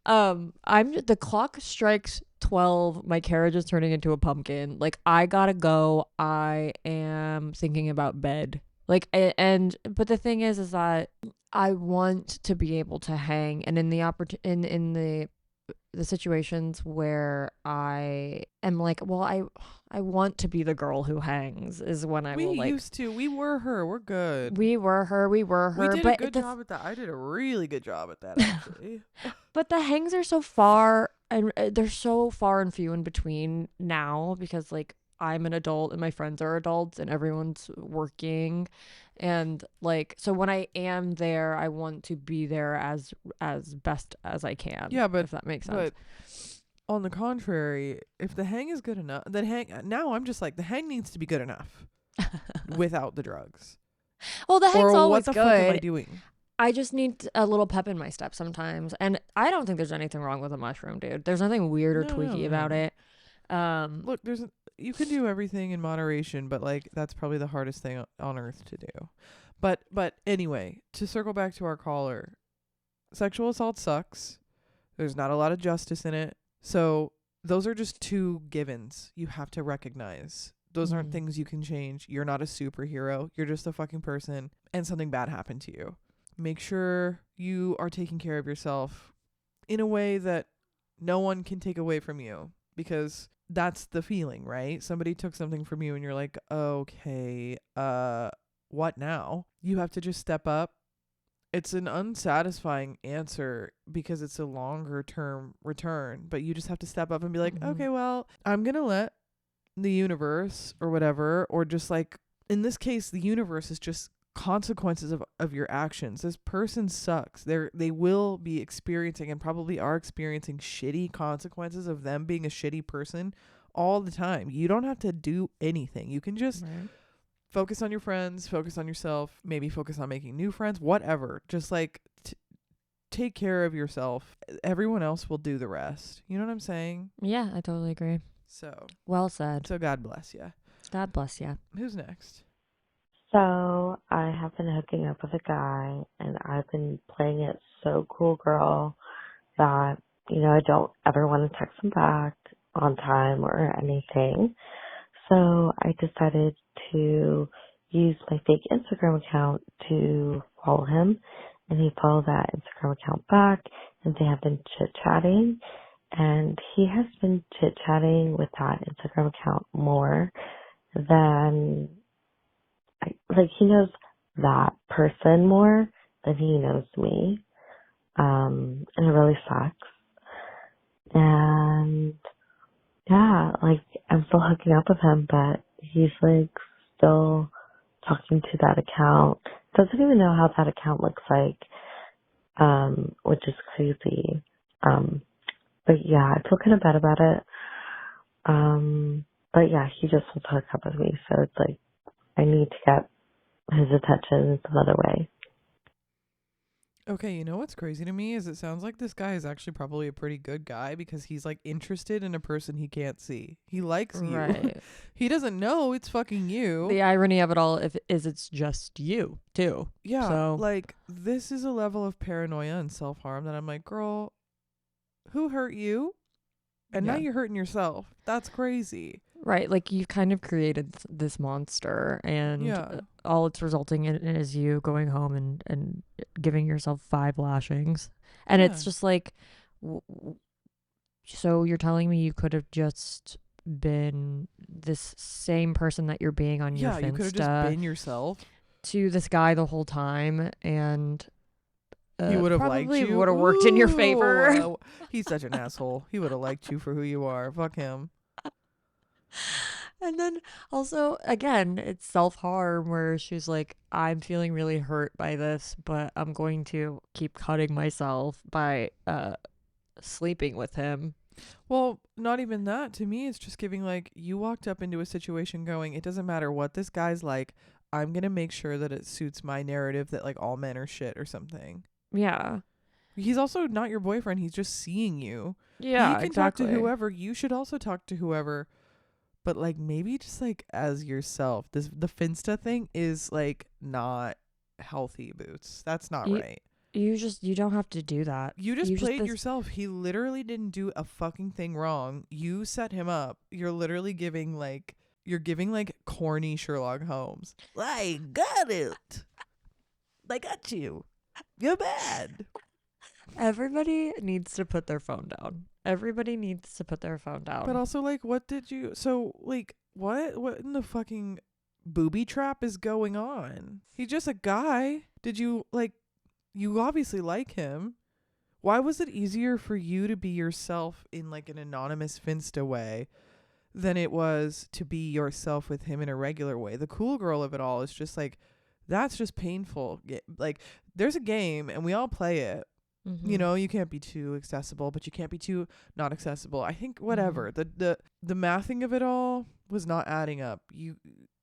The clock strikes 12. My carriage is turning into a pumpkin. Like, I gotta go. I am thinking about bed. Like, but the thing is that I want to be able to hang, and in the situations where I am like, well, I want to be the girl who hangs is when I will like. We were her. We're good. We were her. We did but a good job at that. I did a really good job at that, actually. But the hangs are so far, and they're so far and few in between now because like I'm an adult and my friends are adults and everyone's working, and like, so when I am there, I want to be there as best as I can. Yeah, but if that makes sense. But on the contrary, if the hang is good enough, now I'm just like, the hang needs to be good enough without the drugs. Well, the hang's or always what the good. fuck am I doing? I just need a little pep in my step sometimes, and I don't think there's anything wrong with a mushroom, dude. There's nothing weird or tweaky about it. Look, you can do everything in moderation, but like that's probably the hardest thing on earth to do. But anyway, to circle back to our caller, sexual assault sucks. There's not a lot of justice in it. So those are just two givens you have to recognize. Those aren't things you can change. You're not a superhero. You're just a fucking person, and something bad happened to you. Make sure you are taking care of yourself in a way that no one can take away from you, because that's the feeling, right? Somebody took something from you and you're like, okay, what now? You have to just step up. It's an unsatisfying answer because it's a longer term return, but you just have to step up and be like, okay, well, I'm going to let the universe or whatever, or just like, in this case, the universe is just consequences of your actions. This person sucks. They will be experiencing and probably are experiencing shitty consequences of them being a shitty person all the time. You don't have to do anything. You can just focus on your friends, focus on yourself, maybe focus on making new friends, whatever. Just like take care of yourself. Everyone else will do the rest. You know what I'm saying? Yeah, I totally agree. So well said. So God bless you. God bless you. Who's next? So I have been hooking up with a guy, and I've been playing it so cool girl that, I don't ever want to text him back on time or anything. So I decided to use my fake Instagram account to follow him, and he followed that Instagram account back, and they have been chit-chatting, and he has been chit-chatting with that Instagram account more than, he knows that person more than he knows me, and it really sucks. And yeah, I'm still hooking up with him, but he's still talking to that account. Doesn't even know how that account looks like, which is crazy. But yeah, I feel kind of bad about it. But yeah, he just wants to hook up with me, so it's I need to get his attention some other way. Okay, you know what's crazy to me is it sounds like this guy is actually probably a pretty good guy because he's interested in a person he can't see. He likes you. Right. He doesn't know it's fucking you. The irony of it all is it's just you too. Yeah. So this is a level of paranoia and self-harm that I'm like, girl, who hurt you? And now you're hurting yourself. That's crazy. Right, you've kind of created this monster, and all it's resulting in is you going home and giving yourself 5 lashings. And it's just so you're telling me you could have just been this same person that you're being on your Finsta. Yeah, you could have just been yourself. To this guy the whole time, and he would have liked you. Would have worked in your favor. He's such an asshole. He would have liked you for who you are. Fuck him. And then also, again, it's self-harm where she's like, I'm feeling really hurt by this, but I'm going to keep cutting myself by sleeping with him. Well, not even that. To me, it's just giving you walked up into a situation going, it doesn't matter what this guy's like, I'm going to make sure that it suits my narrative that all men are shit or something. Yeah. He's also not your boyfriend. He's just seeing you. Yeah, he can talk to whoever. You should also talk to whoever. But maybe just as yourself. The Finsta thing is not healthy, Boots. That's not right. You don't have to do that. You just played yourself. He literally didn't do a fucking thing wrong. You set him up. You're literally giving you're giving corny Sherlock Holmes. I got it. I got you. You're bad. Everybody needs to put their phone down. Everybody needs to put their phone down. But also, what did you... So, what in the fucking booby trap is going on? He's just a guy. Did you, you obviously like him. Why was it easier for you to be yourself in, an anonymous Finsta way than it was to be yourself with him in a regular way? The cool girl of it all is just, that's just painful. There's a game, and we all play it. Mm-hmm. You can't be too accessible, but you can't be too not accessible. I think whatever. Mm-hmm. The mathing of it all was not adding up.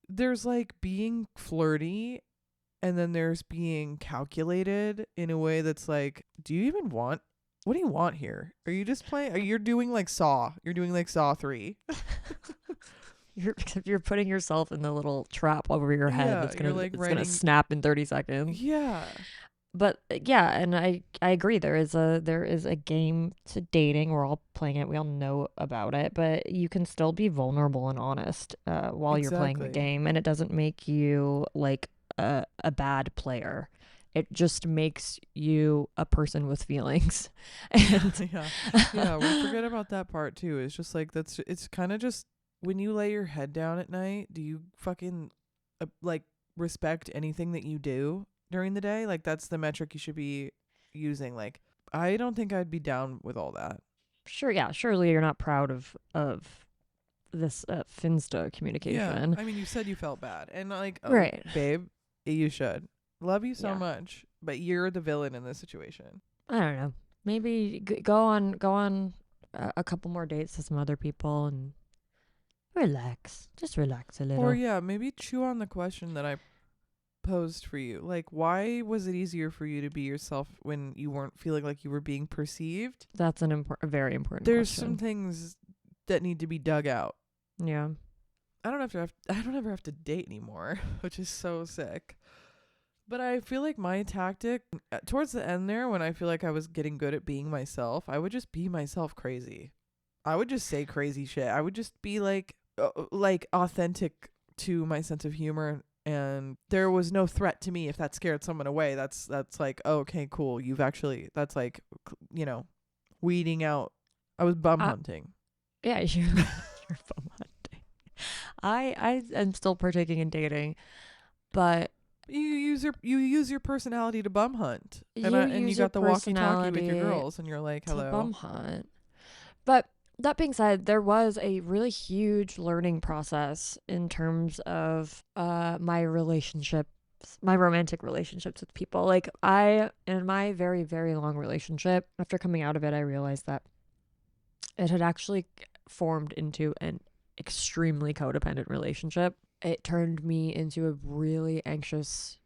There's being flirty, and then there's being calculated in a way that's do you even want? What do you want here? Are you just playing? You're doing Saw. You're doing Saw 3. You're putting yourself in the little trap over your head that's gonna snap in 30 seconds. Yeah. But yeah, and I agree. There is a game to dating. We're all playing it. We all know about it. But you can still be vulnerable and honest while you're playing the game, and it doesn't make you a bad player. it just makes you a person with feelings. And yeah, we forget about that part too. It's just like it's kind of just when you lay your head down at night, do you fucking like respect anything that you do during the day? Like that's the metric you should be using. Like I don't think I'd be down with all that. Sure, yeah, surely you're not proud of this Finsta communication. Yeah, I mean, you said you felt bad, and like, Right. babe, you should. Love you so Yeah. much, but you're the villain in this situation. I don't know. Maybe go on a couple more dates with some other people and relax. Just relax a little. Or yeah, maybe chew on the question that I posed for you. Like, why was it easier for you to be yourself when you weren't feeling like you were being perceived? That's a very important There's question. some things that need to be dug out. Yeah. I don't ever have to date anymore, which is so sick. But I feel like my tactic towards the end there, when I feel like I was getting good at being myself, I would just be myself crazy. I would just say crazy shit. I would just be like authentic to my sense of humor, and there was no threat to me if that scared someone away. That's like, oh, okay, cool. You've actually, that's like, you know, weeding out. I was bum hunting. Yeah, you're bum hunting. I am still partaking in dating, but you use your personality to bum hunt, and you got the walkie-talkie with your girls, and you're like, hello, to bum hunt. But that being said, there was a really huge learning process in terms of my romantic relationships with people. Like in my very, very long relationship, after coming out of it, I realized that it had actually formed into an extremely codependent relationship. It turned me into a really anxious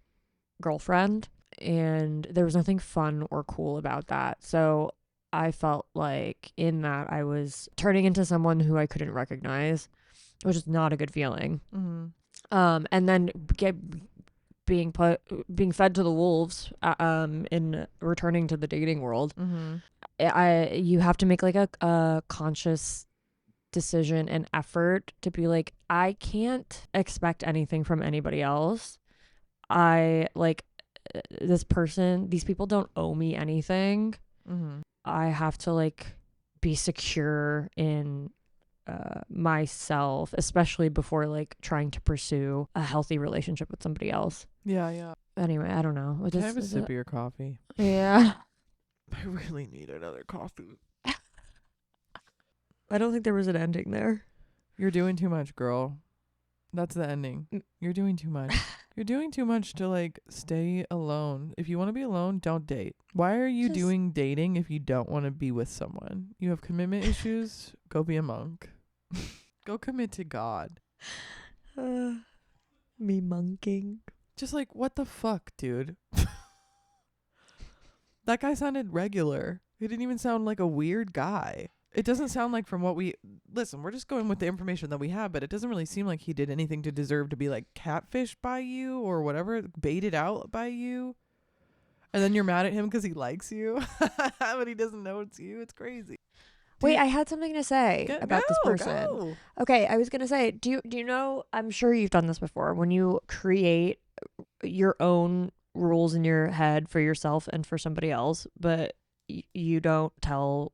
girlfriend, and there was nothing fun or cool about that. So I felt like in that I was turning into someone who I couldn't recognize, which is not a good feeling. Mm-hmm. And then being fed to the wolves in returning to the dating world. Mm-hmm. You have to make like a conscious decision and effort to be like, I can't expect anything from anybody else. These people don't owe me anything. Mm-hmm. I have to like be secure in myself, especially before like trying to pursue a healthy relationship with somebody else. Yeah. Anyway, I don't know. Can I have a sip of your coffee? Yeah. I really need another coffee. I don't think there was an ending there. You're doing too much, girl. That's the ending. You're doing too much. You're doing too much to like stay alone. If you want to be alone, don't date. Why are you doing dating if you don't want to be with someone? You have commitment issues? Go be a monk. Go commit to God. Me monking. Just like, what the fuck, dude? That guy sounded regular. He didn't even sound like a weird guy. It doesn't sound like from what listen, we're just going with the information that we have, but it doesn't really seem like he did anything to deserve to be like catfished by you or whatever, baited out by you. And then you're mad at him because he likes you, but he doesn't know it's you. It's crazy. Wait, I had something to say about this person. Go. Okay, I was going to say, do you know, I'm sure you've done this before, when you create your own rules in your head for yourself and for somebody else, but you don't tell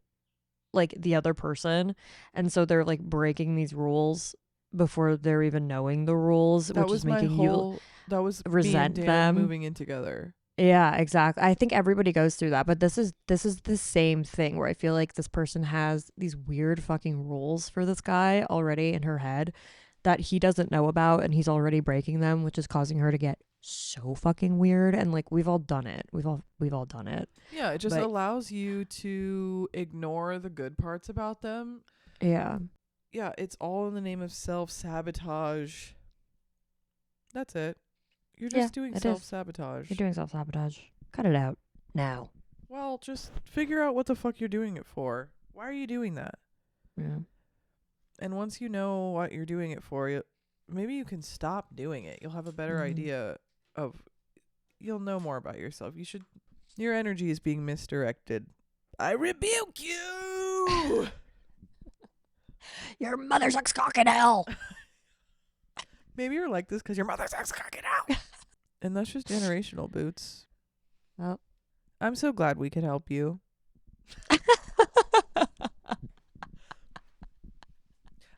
like the other person, and so they're like breaking these rules before they're even knowing the rules, which is making you resent them moving in together. Yeah, exactly. I think everybody goes through that, but this is the same thing where I feel like this person has these weird fucking rules for this guy already in her head that he doesn't know about, and he's already breaking them, which is causing her to get so fucking weird. And like, we've all done it. We've all done it. Yeah, it just allows you to ignore the good parts about them. Yeah. Yeah, it's all in the name of self-sabotage. That's it. You're just doing self-sabotage. You're doing self-sabotage. Cut it out now. Well, just figure out what the fuck you're doing it for. Why are you doing that? Yeah. And once you know what you're doing it for, maybe you can stop doing it. You'll have a better idea you'll know more about yourself. Your energy is being misdirected. I rebuke you! Your mother sucks cock in hell! Maybe you're like this because your mother sucks cock in hell. And that's just generational, Boots. Well, I'm so glad we could help you.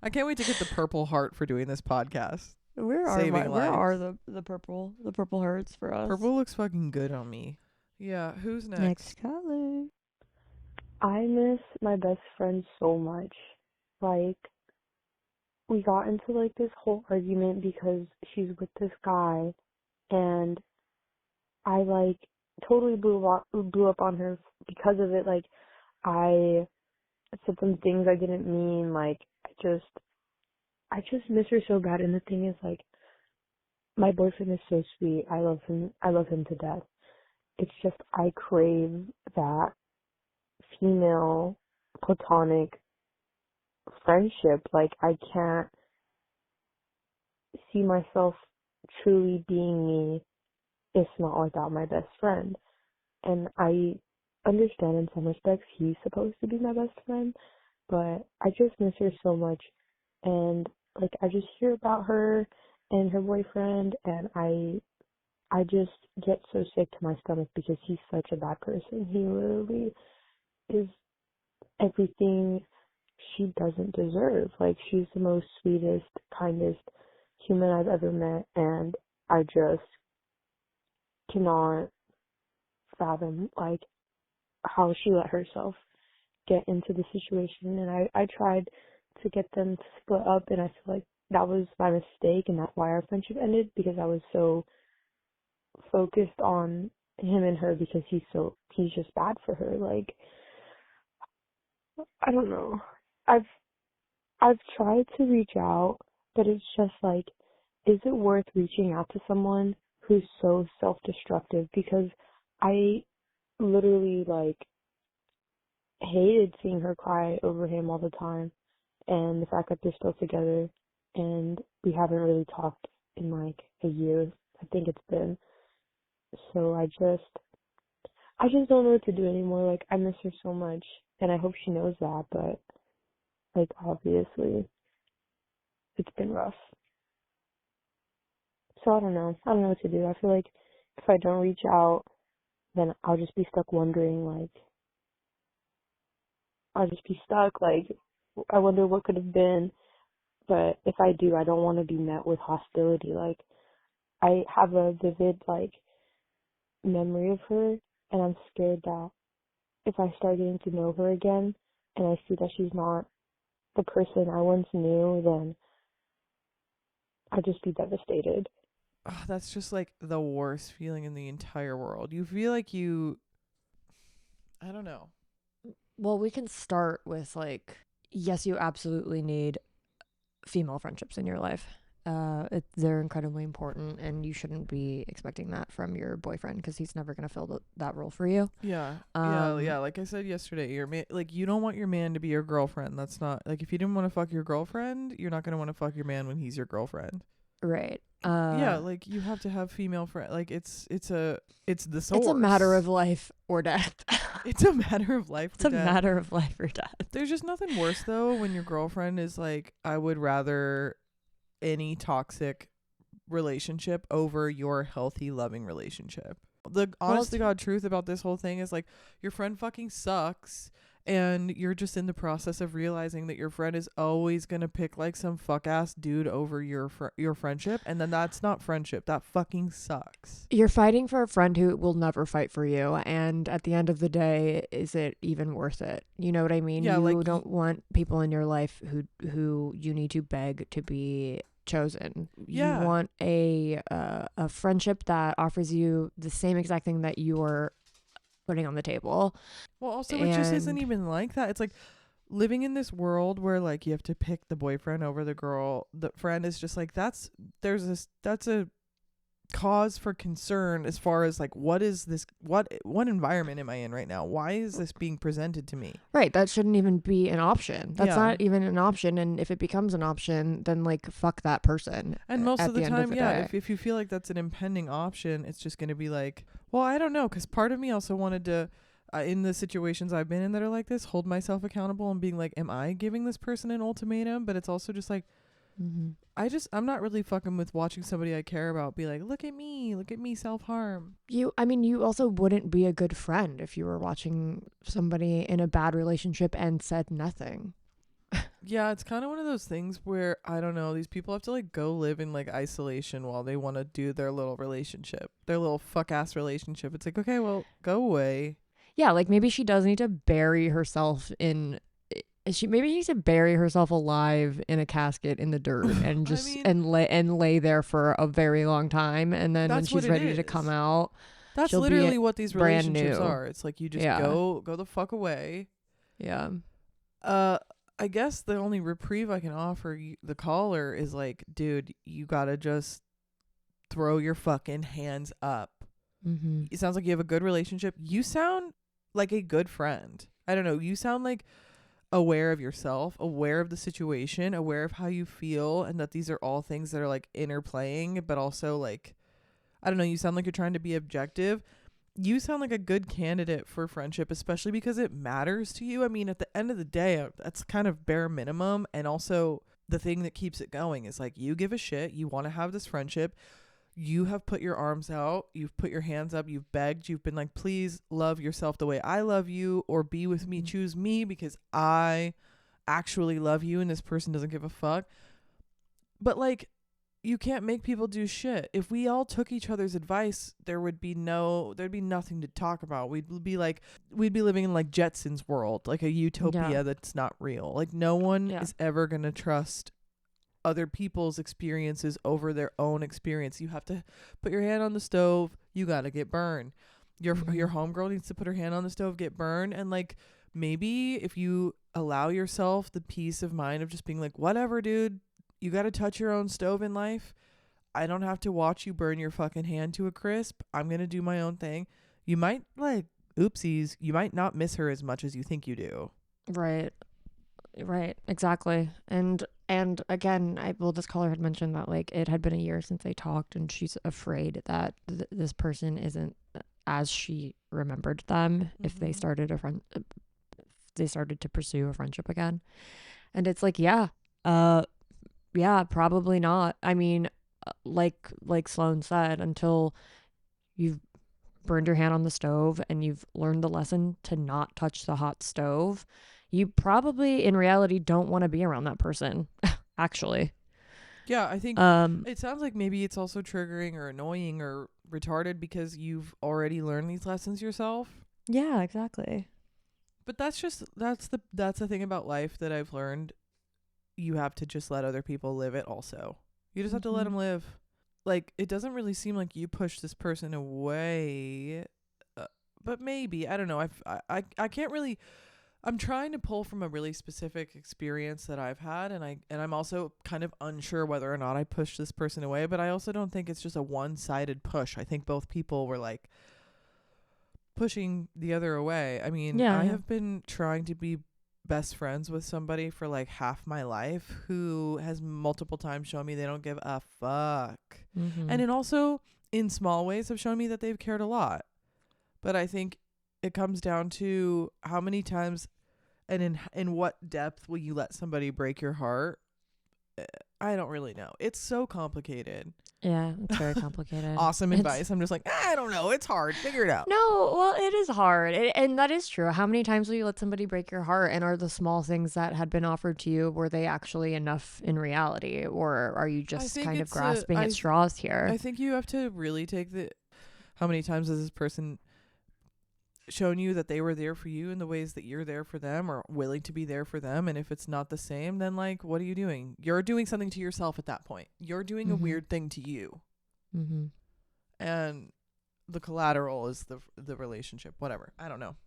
I can't wait to get the Purple Heart for doing this podcast. where Saving are lives. the purple hearts for us? Purple looks fucking good on me. Yeah, who's next? Next color. I miss my best friend so much. Like, we got into like this whole argument because she's with this guy, and I like totally blew up on her because of it. Like, I said some things I didn't mean. Like, I just miss her so bad. And the thing is, like, my boyfriend is so sweet. I love him. I love him to death. It's just I crave that female platonic friendship. Like, I can't see myself truly being me if not without my best friend. And I understand in some respects he's supposed to be my best friend, but I just miss her so much. And like, I just hear about her and her boyfriend, and I just get so sick to my stomach because he's such a bad person. He literally is everything she doesn't deserve. Like, she's the most sweetest, kindest human I've ever met, and I just cannot fathom like how she let herself get into the situation. And I tried to get them to split up, and I feel like that was my mistake, and that's why our friendship ended, because I was so focused on him and her because he's just bad for her. Like, I don't know. I've tried to reach out, but it's just like, is it worth reaching out to someone who's so self-destructive? Because I literally like hated seeing her cry over him all the time, and the fact that they're still together and we haven't really talked in like a year, I think it's been. So I just don't know what to do anymore. Like, I miss her so much, and I hope she knows that, but like, obviously it's been rough. So I don't know what to do. I feel like if I don't reach out, then I'll just be stuck wondering, like, I'll just be stuck, like, I wonder what could have been. But if I do, I don't want to be met with hostility. Like, I have a vivid, like, memory of her, and I'm scared that if I start getting to know her again, and I see that she's not the person I once knew, then I'll just be devastated. Oh, that's just like the worst feeling in the entire world. You feel like I don't know. Well, we can start with like, yes, you absolutely need female friendships in your life. They're incredibly important, and you shouldn't be expecting that from your boyfriend because he's never going to fill that role for you. Yeah. Yeah. Like I said yesterday, like, you don't want your man to be your girlfriend. That's not like, if you didn't want to fuck your girlfriend, you're not going to want to fuck your man when he's your girlfriend. Right. Yeah, like, you have to have female friend. Like, it's the source. It's a matter of life or death. It's a matter of life. It's a matter of life or death. There's just nothing worse though when your girlfriend is like, I would rather any toxic relationship over your healthy, loving relationship. The honest to God truth about this whole thing is, like, your friend fucking sucks, and you're just in the process of realizing that your friend is always gonna pick like some fuck ass dude over your friendship, and then that's not friendship. That fucking sucks. You're fighting for a friend who will never fight for you, and at the end of the day, is it even worth it? You know what I mean? Yeah, you like, don't want people in your life who you need to beg to be chosen. Yeah. You want a friendship that offers you the same exact thing that you're putting on the table. Well, also, it just isn't even like that. It's like living in this world where, like, you have to pick the boyfriend over the girl. The friend is just like, that's a cause for concern as far as like, what is this, what environment am I in right now? Why is this being presented to me? Right, that shouldn't even be an option. That's Yeah. not even an option, and if it becomes an option, then like, fuck that person. And most at of the end time, the yeah, day. if you feel like that's an impending option, it's just going to be like, well, I don't know, because part of me also wanted to, in the situations I've been in that are like this, hold myself accountable and being like, am I giving this person an ultimatum? But it's also just like, Mm-hmm. I'm not really fucking with watching somebody I care about be like, look at me self-harm. I mean, you also wouldn't be a good friend if you were watching somebody in a bad relationship and said nothing. Yeah, it's kind of one of those things where, I don't know, these people have to like go live in like isolation while they want to do their little relationship, their little fuck ass relationship. It's like, okay, well, go away. Yeah, like maybe she does need to bury herself in. Maybe she needs to bury herself alive in a casket in the dirt and just lay there for a very long time, and then when she's ready to come out, that's literally what these relationships are. It's like you just go the fuck away. Yeah. I guess the only reprieve I can offer the caller is like, dude, you gotta just throw your fucking hands up. Mm-hmm. It sounds like you have a good relationship. You sound like a good friend. I don't know. You sound like aware of yourself, aware of the situation, aware of how you feel, and that these are all things that are like interplaying, but also like, I don't know, you sound like you're trying to be objective. You sound like a good candidate for friendship, especially because it matters to you. I mean, at the end of the day, that's kind of bare minimum. And also the thing that keeps it going is like, you give a shit. You want to have this friendship. You have put your arms out. You've put your hands up. You've begged. You've been like, please love yourself the way I love you, or be with me. Choose me because I actually love you and this person doesn't give a fuck. But like, you can't make people do shit. If we all took each other's advice, there'd be nothing to talk about. We'd be living in like Jetsons world, like a utopia that's not real. Like no one is ever going to trust other people's experiences over their own experience. You have to put your hand on the stove. You got to get burned. Your homegirl needs to put her hand on the stove, get burned. And like, maybe if you allow yourself the peace of mind of just being like, whatever, dude, you got to touch your own stove in life. I don't have to watch you burn your fucking hand to a crisp. I'm going to do my own thing. You might like, oopsies, you might not miss her as much as you think you do. Right. Exactly. And again, this caller had mentioned that like it had been a year since they talked, and she's afraid that this person isn't as she remembered them if they started to pursue a friendship again. And it's like, yeah, probably not. I mean, like Sloan said, until you've burned your hand on the stove and you've learned the lesson to not touch the hot stove, you probably in reality don't want to be around that person. Actually. Yeah, I think it sounds like maybe it's also triggering or annoying or retarded because you've already learned these lessons yourself. Yeah, exactly. But that's the thing about life that I've learned. You have to just let other people live it also. You just have to let them live. Like, it doesn't really seem like you push this person away. But maybe, I don't know. I can't really, I'm trying to pull from a really specific experience that I've had. And I'm also kind of unsure whether or not I pushed this person away. But I also don't think it's just a one-sided push. I think both people were like pushing the other away. I mean, I have been trying to be best friends with somebody for like half my life who has multiple times shown me they don't give a fuck. And then also in small ways have shown me that they've cared a lot. But I think it comes down to how many times and in what depth will you let somebody break your heart. I don't really know. It's so complicated. Yeah, it's very complicated. Awesome advice. I'm just like, I don't know. It's hard. Figure it out. No, well, it is hard. And that is true. How many times will you let somebody break your heart? And are the small things that had been offered to you, were they actually enough in reality? Or are you just kind of grasping at straws here? I think you have to really take how many times has this person shown you that they were there for you in the ways that you're there for them or willing to be there for them. And if it's not the same, then like, what are you doing? You're doing something to yourself at that point. You're doing a weird thing to you. And the collateral is the relationship, whatever. I don't know.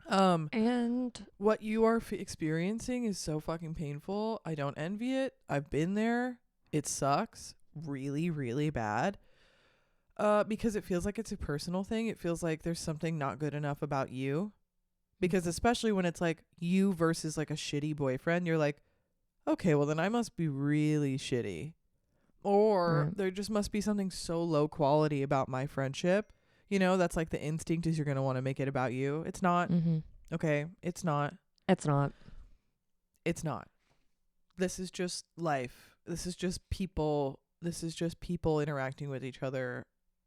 And what you are experiencing is so fucking painful. I don't envy it. I've been there. It sucks really, really bad. Because it feels like it's a personal thing. It feels like there's something not good enough about you. Because especially when it's like you versus like a shitty boyfriend, you're like, okay, well then I must be really shitty. Or there just must be something so low quality about my friendship. You know, that's like the instinct is you're going to want to make it about you. It's not. Okay, it's not. It's not. It's not. This is just life. this is just people interacting with each other.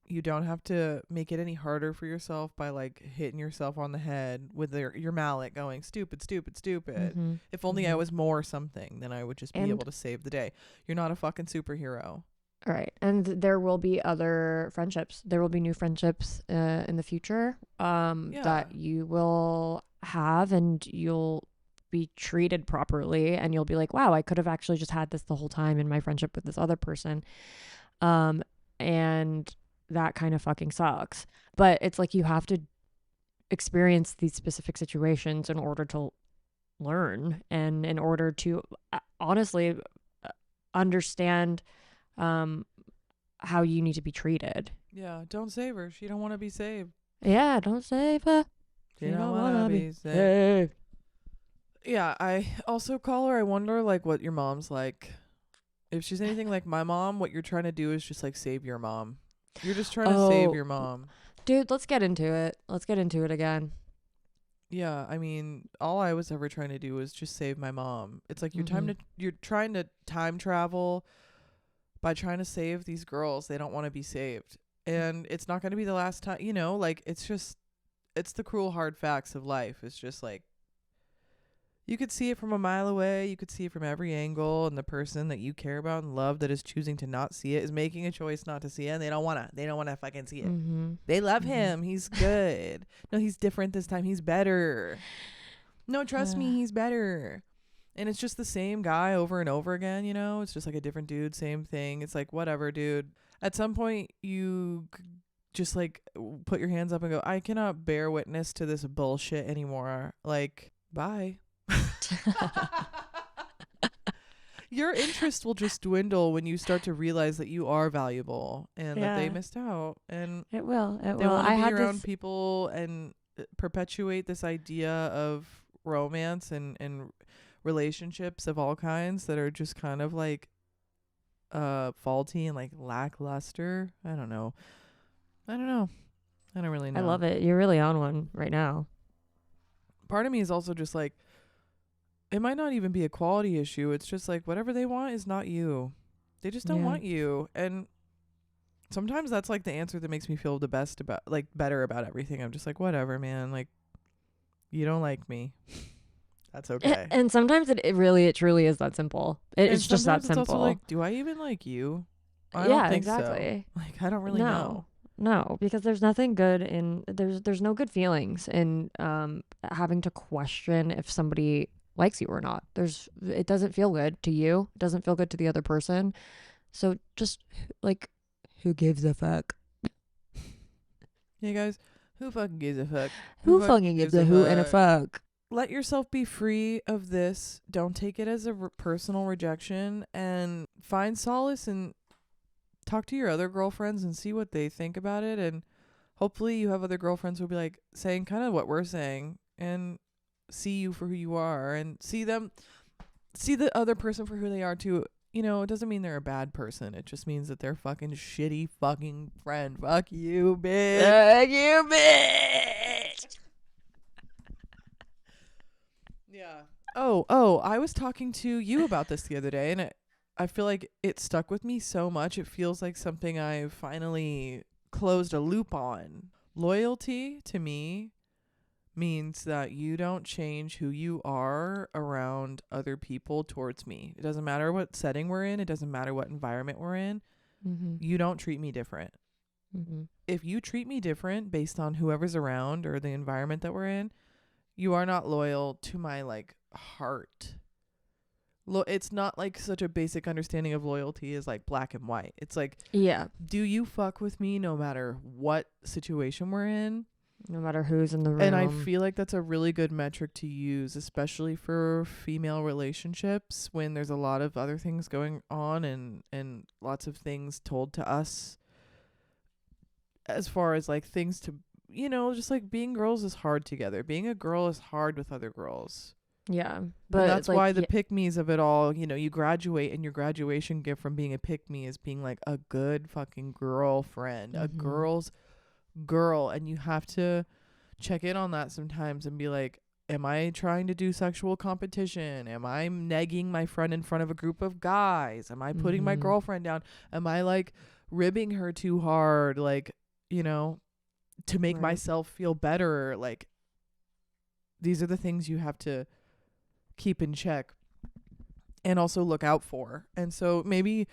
You don't have to make it any harder for yourself by like hitting yourself on the head with your mallet going stupid. Mm-hmm. If only I was more something, then I would just be able to save the day. You're not a fucking superhero. Right. And there will be other friendships. There will be new friendships in the future that you will have, and you'll be treated properly, and you'll be like, wow, I could have actually just had this the whole time in my friendship with this other person. And that kind of fucking sucks. But it's like you have to experience these specific situations in order to learn, and in order to honestly understand how you need to be treated. Yeah, don't save her. She don't want to be saved. Yeah, don't save her. She don't want to be saved. Yeah, I also call her. I wonder like what your mom's like. If she's anything like my mom, what you're trying to do is just like save your mom. You're just trying to save your mom. Dude, let's get into it. Let's get into it again. Yeah, I mean, all I was ever trying to do was just save my mom. It's like you're trying to time travel by trying to save these girls. They don't want to be saved. And it's not going to be the last time, like it's the cruel hard facts of life. It's just like you could see it from a mile away. You could see it from every angle, and the person that you care about and love that is choosing to not see it is making a choice not to see it, and they don't want to fucking see it. Mm-hmm. They love him. He's good. No, he's different this time. He's better. No, trust me, he's better. And it's just the same guy over and over again, It's just like a different dude, same thing. It's like, whatever, dude. At some point, you just like put your hands up and go, I cannot bear witness to this bullshit anymore. Like, bye. Your interest will just dwindle when you start to realize that you are valuable and that they missed out. And it will. They want to be around people and perpetuate this idea of romance and relationships of all kinds that are just kind of like faulty and like lackluster. I don't know. I don't really know. I love it. You're really on one right now. Part of me is also just like, it might not even be a quality issue. It's just like whatever they want is not you. They just don't want you. And sometimes that's like the answer that makes me feel the best about, like, better about everything. I'm just like, whatever, man. Like, you don't like me. That's okay. And sometimes it truly is that simple. It's just that simple. It's also like, do I even like you? I don't think exactly. So. Like, I don't really know. No, because there's nothing good in there's no good feelings in having to question if somebody likes you or not. It doesn't feel good to you. It doesn't feel good to the other person. So just like, who gives a fuck? Yeah, guys, who fucking gives a fuck? Who fucking gives a who and a fuck? Let yourself be free of this. Don't take it as a personal rejection, and find solace and talk to your other girlfriends and see what they think about it. And hopefully you have other girlfriends who'll be like saying kind of what we're saying and see you for who you are, and see the other person for who they are too. It doesn't mean they're a bad person. It just means that they're fucking shitty fucking friend. Fuck you, bitch. Fuck you, bitch. Yeah. Oh, I was talking to you about this the other day, and I feel like it stuck with me so much. It feels like something I've finally closed a loop on. Loyalty to me means that you don't change who you are around other people towards me. It doesn't matter what setting we're in. It doesn't matter what environment we're in. Mm-hmm. You don't treat me different. Mm-hmm. If you treat me different based on whoever's around or the environment that we're in, you are not loyal to my like heart. It's not like such a basic understanding of loyalty is like black and white. It's like, do you fuck with me no matter what situation we're in? No matter who's in the room. And I feel like that's a really good metric to use, especially for female relationships when there's a lot of other things going on and lots of things told to us as far as like things to, just like being girls is hard together. Being a girl is hard with other girls. Yeah. But and that's why the pick-me's of it all, you graduate, and your graduation gift from being a pick-me is being like a good fucking girlfriend, a girl's girl. And you have to check in on that sometimes and be like, am I trying to do sexual competition? Am I negging my friend in front of a group of guys? Am I putting my girlfriend down? Am I like ribbing her too hard? Like, you know, to make myself feel better? Like, these are the things you have to keep in check and also look out for. And so maybe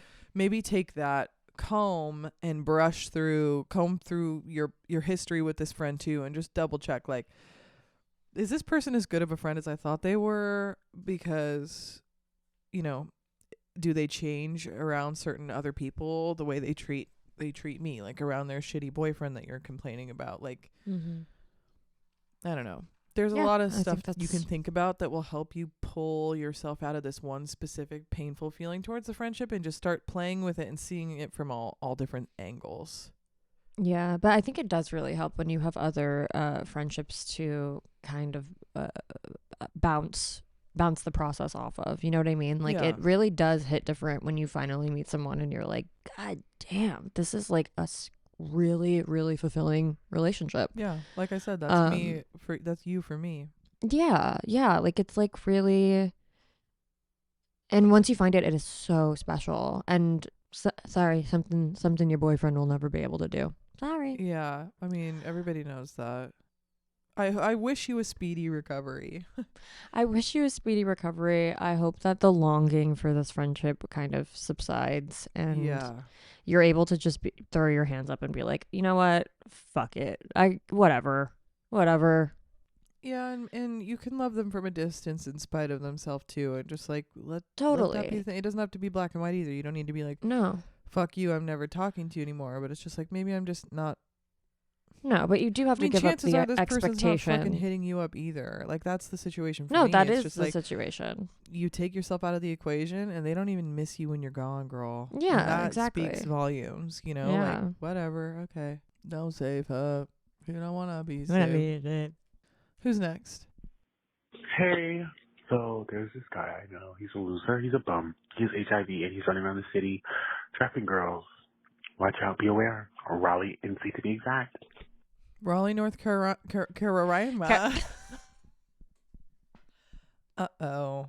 take that comb through your history with this friend too, and just double check, like, is this person as good of a friend as I thought they were? Because, you know, do they change around certain other people the way they treat me, like around their shitty boyfriend that you're complaining about? Like, I don't know. There's a lot of stuff that you can think about that will help you pull yourself out of this one specific painful feeling towards the friendship and just start playing with it and seeing it from all different angles. Yeah, but I think it does really help when you have other friendships to kind of bounce the process off of. You know what I mean? Like, it really does hit different when you finally meet someone and you're like, God damn, this is like a really, really fulfilling relationship. Yeah, like I said, that's me that's you for me. Yeah, like it's like really, and once you find it, it is so special. And sorry, something your boyfriend will never be able to do. Sorry. Yeah, I mean, everybody knows that. I wish you a speedy recovery. I wish you a speedy recovery. I hope that the longing for this friendship kind of subsides and you're able to just throw your hands up and be like, you know what? Fuck it. Whatever. Yeah, and you can love them from a distance in spite of themselves too, and just like let that be it doesn't have to be black and white either. You don't need to be like, no, fuck you, I'm never talking to you anymore. But it's just like, maybe I'm just not. No, but you do have to give up the this expectation. Person's not fucking hitting you up either. Like, that's the situation for me. No, that it's is just the like, situation. You take yourself out of the equation, and they don't even miss you when you're gone, girl. Yeah, and that exactly. speaks volumes, you know? Yeah. Like, whatever, okay. Don't save up. You don't want to be saved. Who's next? Hey. So, there's this guy I know. He's a loser. He's a bum. He has HIV, and he's running around the city trapping girls. Watch out. Be aware. Or Raleigh, NC to be exact. Raleigh, North Carolina. Uh-oh.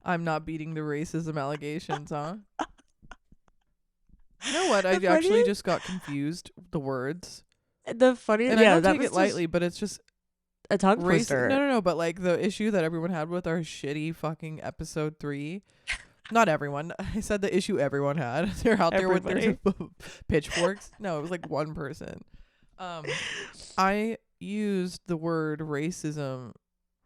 I'm not beating the racism allegations, huh? You know what? I actually just got confused. The words. The funny, and I don't take it lightly, but it's just a tongue twister. No. But like the issue that everyone had with our shitty fucking episode 3. Not everyone. I said the issue everyone had. They're out there with their pitchforks. No, it was like one person. I used the word racism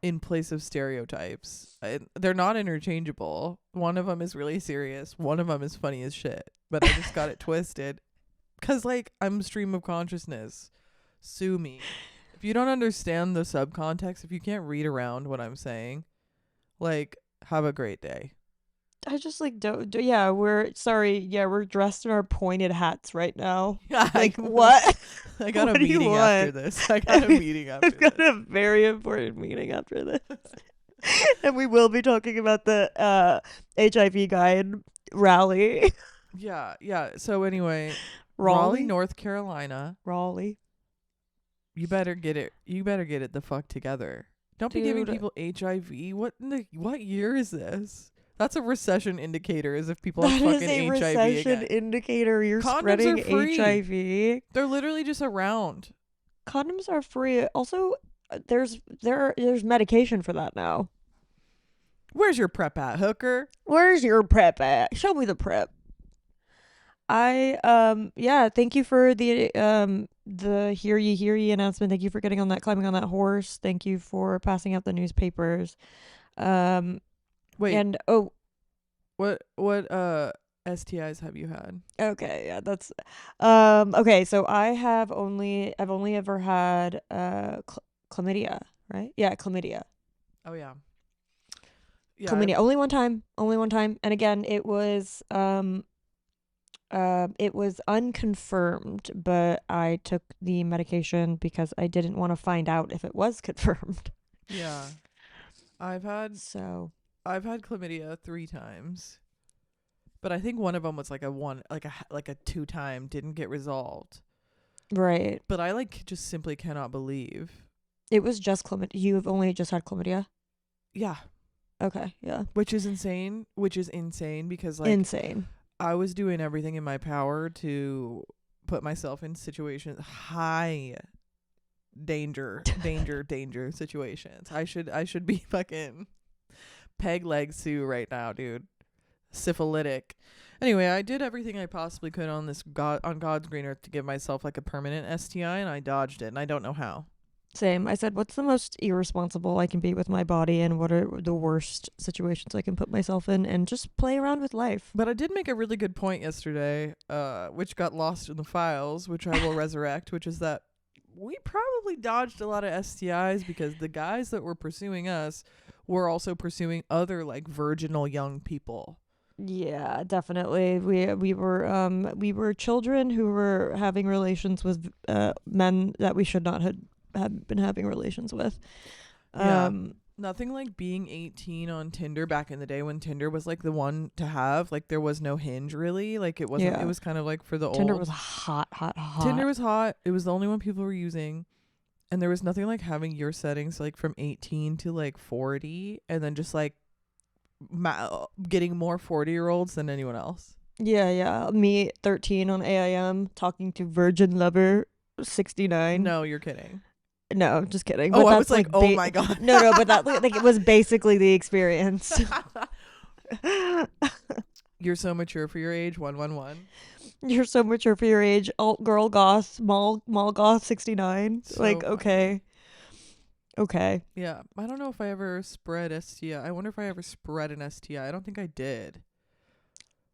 in place of stereotypes. They're not interchangeable. One of them is really serious. One of them is funny as shit. But I just got it twisted. Because, like, I'm stream of consciousness. Sue me. If you don't understand the subcontext, if you can't read around what I'm saying, like, have a great day. I just like don't. Yeah, we're sorry. Yeah, we're dressed in our pointed hats right now. Like what? I got a meeting after this. I've got a very important meeting after this, and we will be talking about the HIV guy in Raleigh. Yeah. So anyway, Raleigh, North Carolina. Raleigh. You better get it. You better get it the fuck together. Don't be giving people HIV. What year is this? That's a recession indicator, as if people have fucking HIV again. That is a recession indicator. You're Condoms spreading are free. HIV. They're literally just around. Condoms are free. Also, there's medication for that now. Where's your PrEP at, hooker? Where's your PrEP at? Show me the PrEP. Thank you for the hear ye announcement. Thank you for climbing on that horse. Thank you for passing out the newspapers. Wait. And what STIs have you had? Okay, yeah, that's okay, so I've only ever had chlamydia, right? Yeah, chlamydia. Oh yeah. Chlamydia. Only one time. And again, it was unconfirmed, but I took the medication because I didn't want to find out if it was confirmed. Yeah. I've had chlamydia 3 times, but I think one of them was like a 2-time didn't get resolved. Right. But I just simply cannot believe It was just chlamydia. You have only just had chlamydia? Yeah. Okay, yeah. Which is insane because like Insane. I was doing everything in my power to put myself in situations, high danger situations. I should be fucking peg leg Sue right now, dude. Syphilitic. Anyway, I did everything I possibly could on God's green earth to give myself like a permanent STI, and I dodged it, and I don't know how. Same. I said, what's the most irresponsible I can be with my body, and what are the worst situations I can put myself in, and just play around with life. But I did make a really good point yesterday, which got lost in the files, which I will resurrect, which is that we probably dodged a lot of STIs because the guys that were pursuing us were also pursuing other like virginal young people. Yeah, definitely. We were children who were having relations with men that we should not have been having relations with. Nothing like being 18 on Tinder back in the day when Tinder was like the one to have. Like there was no Hinge really. Like it wasn't. It was kind of like for the Tinder old. was hot. Tinder was hot. It was the only one people were using, and there was nothing like having your settings like from 18 to like 40, and then just like getting more 40-year-olds than anyone else. Yeah. Me 13 on AIM talking to Virgin Lover 69. No, you're kidding. No, just kidding. Oh, but I that's was like, oh my God. No, but that like it was basically the experience. You're so mature for your age. 111. You're so mature for your age. Alt girl goth, mall goth 69. So like, funny. Okay. Yeah, I don't know if I ever spread STI. I wonder if I ever spread an STI. I don't think I did.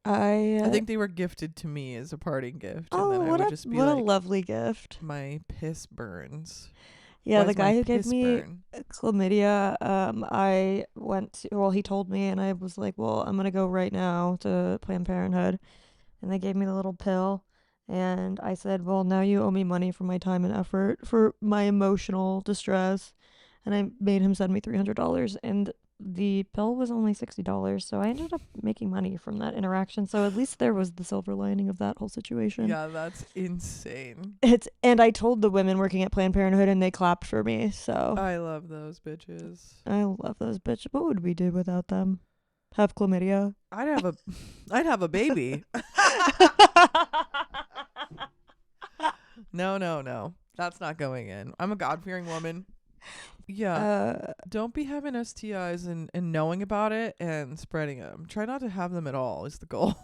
I think they were gifted to me as a parting gift. Oh, and then what I would just be what like, a lovely gift. My piss burns. Yeah, Why the does guy my who gave piss me burn? chlamydia, I went to, well, he told me, and I was like, well, I'm gonna go right now to Planned Parenthood, and they gave me the little pill, and I said, well, now you owe me money for my time and effort, for my emotional distress, and I made him send me $300, and the pill was only $60, so I ended up making money from that interaction, so at least there was the silver lining of that whole situation. Yeah, that's insane. And I told the women working at Planned Parenthood, and they clapped for me, so. I love those bitches. I love those bitches. What would we do without them? Have chlamydia? I'd have a baby. No. That's not going in. I'm a God-fearing woman. Yeah. Don't be having STIs and knowing about it and spreading them. Try not to have them at all is the goal.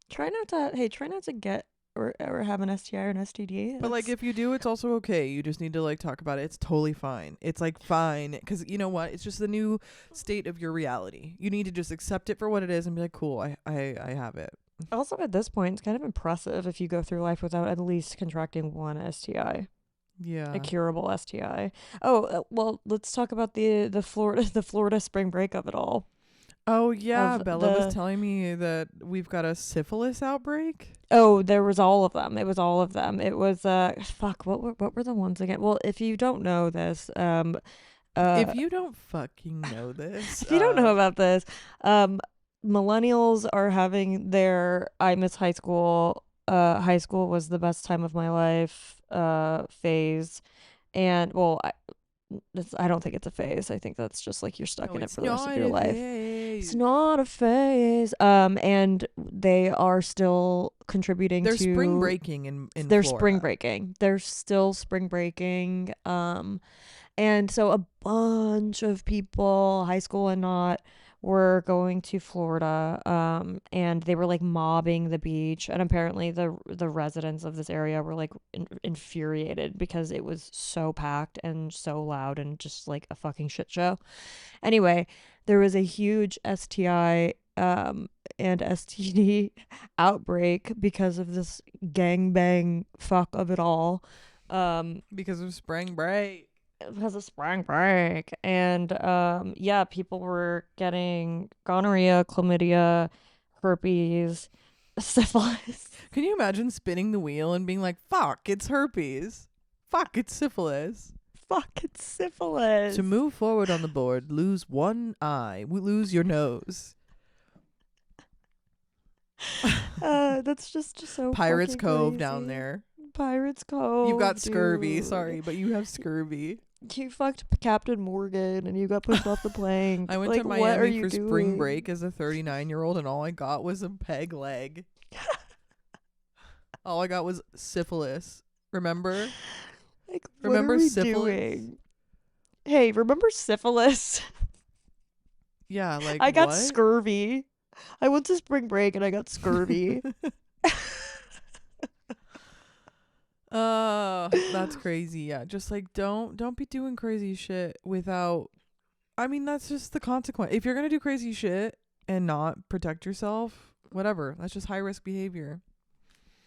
Try not to get or have an STI or an STD. But like if you do, it's also okay. You just need to like talk about it. It's totally fine. It's like fine because you know what? It's just the new state of your reality. You need to just accept it for what it is and be like, cool, I have it. Also, at this point, it's kind of impressive if you go through life without at least contracting one STI. Yeah. A curable STI. Oh, well, let's talk about the Florida spring break of it all. Oh yeah, Bella was telling me that we've got a syphilis outbreak. Oh, there was all of them. It was all of them. It was fuck. What were the ones again? Well, if you don't know this, if you don't fucking know this, if you don't know about this, millennials are having their I miss high school. High school was the best time of my life phase, and well, I don't think it's a phase. I think that's just like you're stuck in it for the rest of your life. It's not a phase. And they are still contributing they're to spring breaking in they're Florida. spring breaking. They're still spring breaking. And so a bunch of people, high school and not, were going to Florida, and they were like mobbing the beach, and apparently the residents of this area were like infuriated because it was so packed and so loud and just like a fucking shit show. Anyway, there was a huge STI and STD outbreak because of this gangbang fuck of it all. Because of spring break. Because of spring break. And yeah, people were getting gonorrhea, chlamydia, herpes, syphilis. Can you imagine spinning the wheel and being like, fuck, it's herpes, fuck, it's syphilis, fuck, it's syphilis? To move forward on the board, lose one eye, lose your nose. That's just so Pirates Cove crazy. down there. Pirates Cove. You've got scurvy, dude. sorry, but you have scurvy. You fucked Captain Morgan and you got pushed off the plank. I went like, to what are Miami you for doing? spring break as a 39-year-old, and all I got was a peg leg. All I got was syphilis. Remember? Like, Remember what are we syphilis? doing? Hey, remember syphilis? Yeah, like I got what? scurvy. I went to spring break and I got scurvy. That's crazy. Yeah, just like don't be doing crazy shit without. I mean, that's just the consequence. If you're gonna do crazy shit and not protect yourself, whatever. That's just high risk behavior.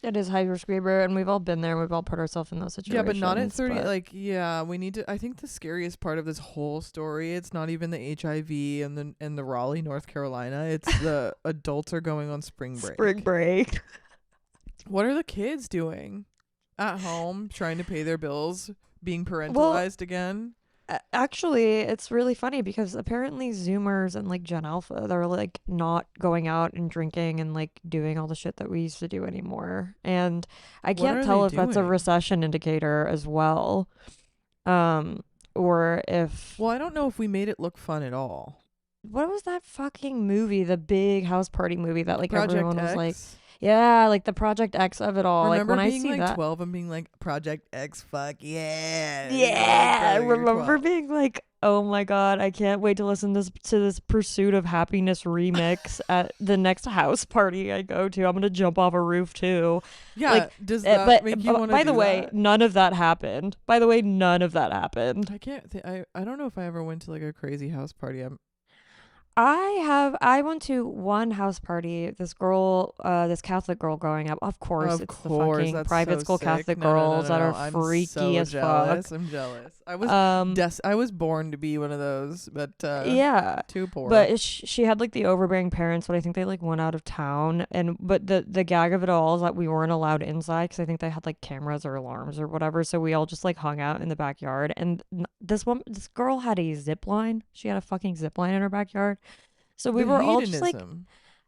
It is high risk behavior, and we've all been there. We've all put ourselves in those situations. Yeah, but not at 30. Like, yeah, we need to. I think the scariest part of this whole story, it's not even the HIV and the Raleigh, North Carolina. It's the adults are going on spring break. Spring break. What are the kids doing at home, trying to pay their bills, being parentalized again? Actually, it's really funny because apparently Zoomers and like Gen Alpha, they're like not going out and drinking and like doing all the shit that we used to do anymore. And I can't tell if that's a recession indicator as well. Or if... Well, I don't know if we made it look fun at all. What was that fucking movie? The big house party movie that like Project everyone was X? like... Yeah, like the Project X of it all. Remember like when being I see like that, 12 and being like, Project X, fuck yeah. yeah, I Like, you're remember 12. being like, oh my god, I can't wait to listen to this Pursuit of Happiness remix at the next house party I go to. I'm gonna jump off a roof too. Yeah, like, does that make you want to by do the way, that? none of that happened. By the way, none of that happened. I can't I don't know if I ever went to like a crazy house party. I went to one house party. This girl, this Catholic girl growing up. Of course, it's the fucking private school Catholic girls that are I'm freaky so as jealous. fuck. I'm jealous. I was born to be one of those, but yeah, too poor. But she had like the overbearing parents, but I think they like went out of town. But the gag of it all is that we weren't allowed inside because I think they had like cameras or alarms or whatever. So we all just like hung out in the backyard. And this girl had a zip line. She had a fucking zip line in her backyard. So we were all just like,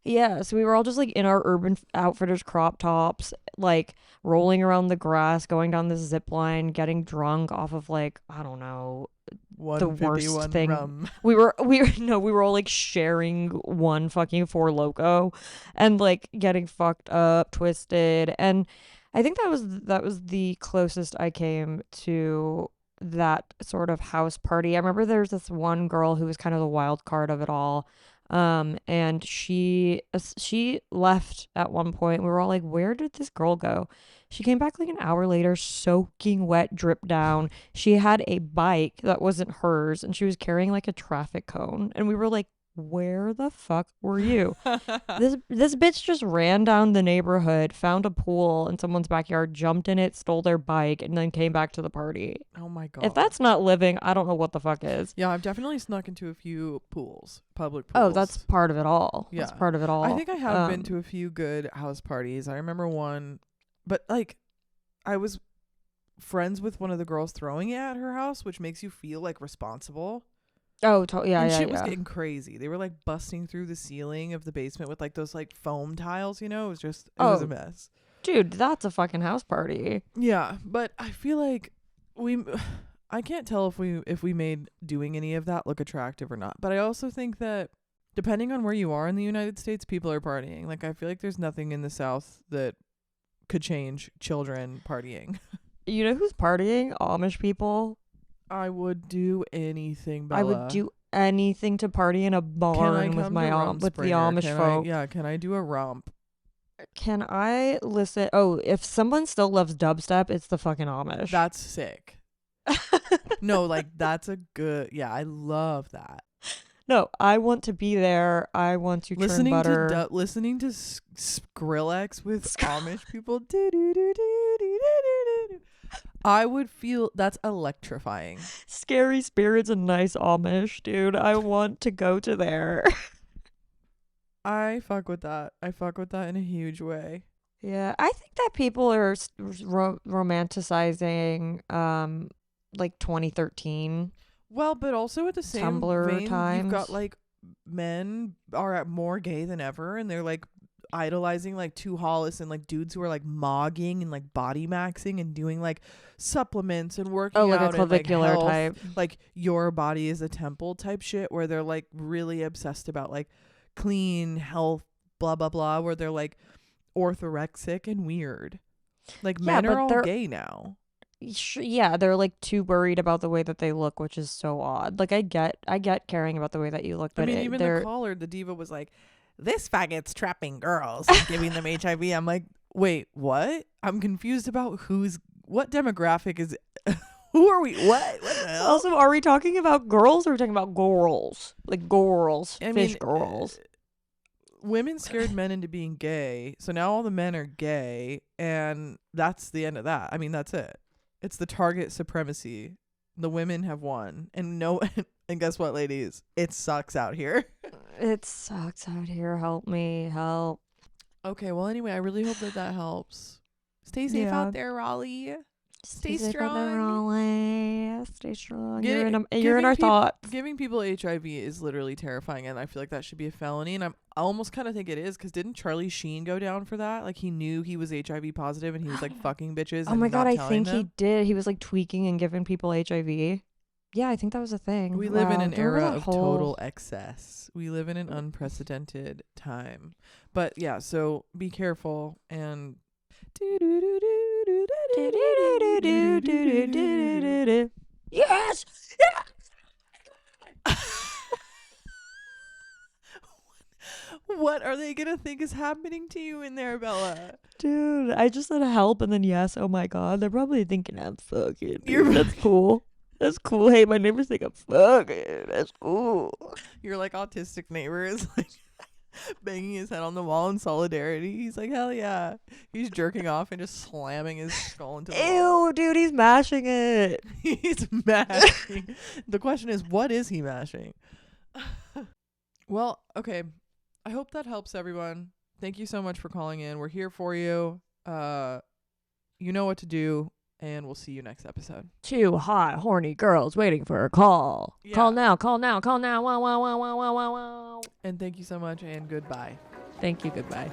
yeah. So we were all just like in our Urban Outfitters crop tops, like rolling around the grass, going down this zip line, getting drunk off of like, I don't know, the worst thing. Rum. We were all like sharing one fucking Four Loko, and like getting fucked up, twisted, and I think that was the closest I came to that sort of house party. I remember there's this one girl who was kind of the wild card of it all. And she left at one point. We were all like, where did this girl go? She came back like an hour later, soaking wet, drip down. She had a bike that wasn't hers, and she was carrying like a traffic cone. And we were like, where the fuck were you? This bitch just ran down the neighborhood, found a pool in someone's backyard, jumped in it, stole their bike, and then came back to the party. Oh my god. If that's not living, I don't know what the fuck is. Yeah, I've definitely snuck into a few public pools. Oh, that's part of it all. Yeah. That's part of it all. I think I have been to a few good house parties. I remember one, but like I was friends with one of the girls throwing it at her house, which makes you feel like responsible. Oh, yeah, and yeah, shit was getting crazy. They were like busting through the ceiling of the basement with like those like foam tiles, you know? It was a mess. Dude, that's a fucking house party. Yeah, but I feel like I can't tell if we made doing any of that look attractive or not. But I also think that depending on where you are in the United States, people are partying. Like I feel like there's nothing in the South that could change children partying. You know who's partying? Amish people. I would do anything, Bella. I would do anything to party in a barn with the Amish folk. Can I do a romp? Can I listen? Oh, if someone still loves dubstep, it's the fucking Amish. That's sick. No, like that's a good. Yeah, I love that. No, I want to be there. I want to churn butter. Listening to Skrillex with Amish people. I would feel that's electrifying. Scary spirits and nice Amish, dude. I want to go to there. I fuck with that. I fuck with that in a huge way. Yeah, I think that people are romanticizing like 2013. Well, but also at the same Tumblr vein, times. you've got like men are more gay than ever, and they're like idolizing like two Hollis and like dudes who are like mogging and like body maxing and doing like supplements and working Oh, like a out and like clavicular health, type. like your body is a temple type shit, where they're like really obsessed about like clean health, blah blah blah, where they're like orthorexic and weird. Like men are all gay now. Yeah, they're like too worried about the way that they look, which is so odd. Like I get caring about the way that you look, but I mean, even the caller, the diva, was like, "This faggot's trapping girls and giving them HIV." I'm like, wait, what? I'm confused about what demographic is. Who are we? What the hell? Also, are we talking about girls or are we talking about girls? Like girls, fish mean, girls. Women scared men into being gay, so now all the men are gay, and that's the end of that. I mean, that's it. It's the target supremacy. The women have won. And and guess what, ladies? It sucks out here. It sucks out here. Help me. Help. Okay, well, anyway, I really hope that helps. Stay safe out there, Raleigh. Stay strong. Raleigh. Stay strong. You're in our thoughts. Giving people HIV is literally terrifying, and I feel like that should be a felony. And I almost kind of think it is, because didn't Charlie Sheen go down for that? Like, he knew he was HIV positive, and he was like fucking bitches. Oh my god, I think them. he did. He was like tweaking and giving people HIV. Yeah, I think that was a thing. We live in an era of total excess. We live in an unprecedented time. But yeah, so be careful and. Yes! What are they gonna think is happening to you in there, Bella? Dude, I just said help and then yes. Oh my god, they're probably thinking I'm fucking. That's cool. That's cool. Hey, my neighbors think I'm fucking. That's cool. Your like autistic neighbor is like banging his head on the wall in solidarity. He's like, hell yeah. He's jerking off and just slamming his skull into the wall. Ew, dude, he's mashing it. He's mashing. The question is, what is he mashing? Well, okay. I hope that helps everyone. Thank you so much for calling in. We're here for you. You know what to do, and we'll see you next episode. 2 hot, horny girls waiting for a call. Yeah. Call now, call now, call now. Wow, wow, wow, wow, wow, wow, wow. And thank you so much, and goodbye. Thank you, goodbye.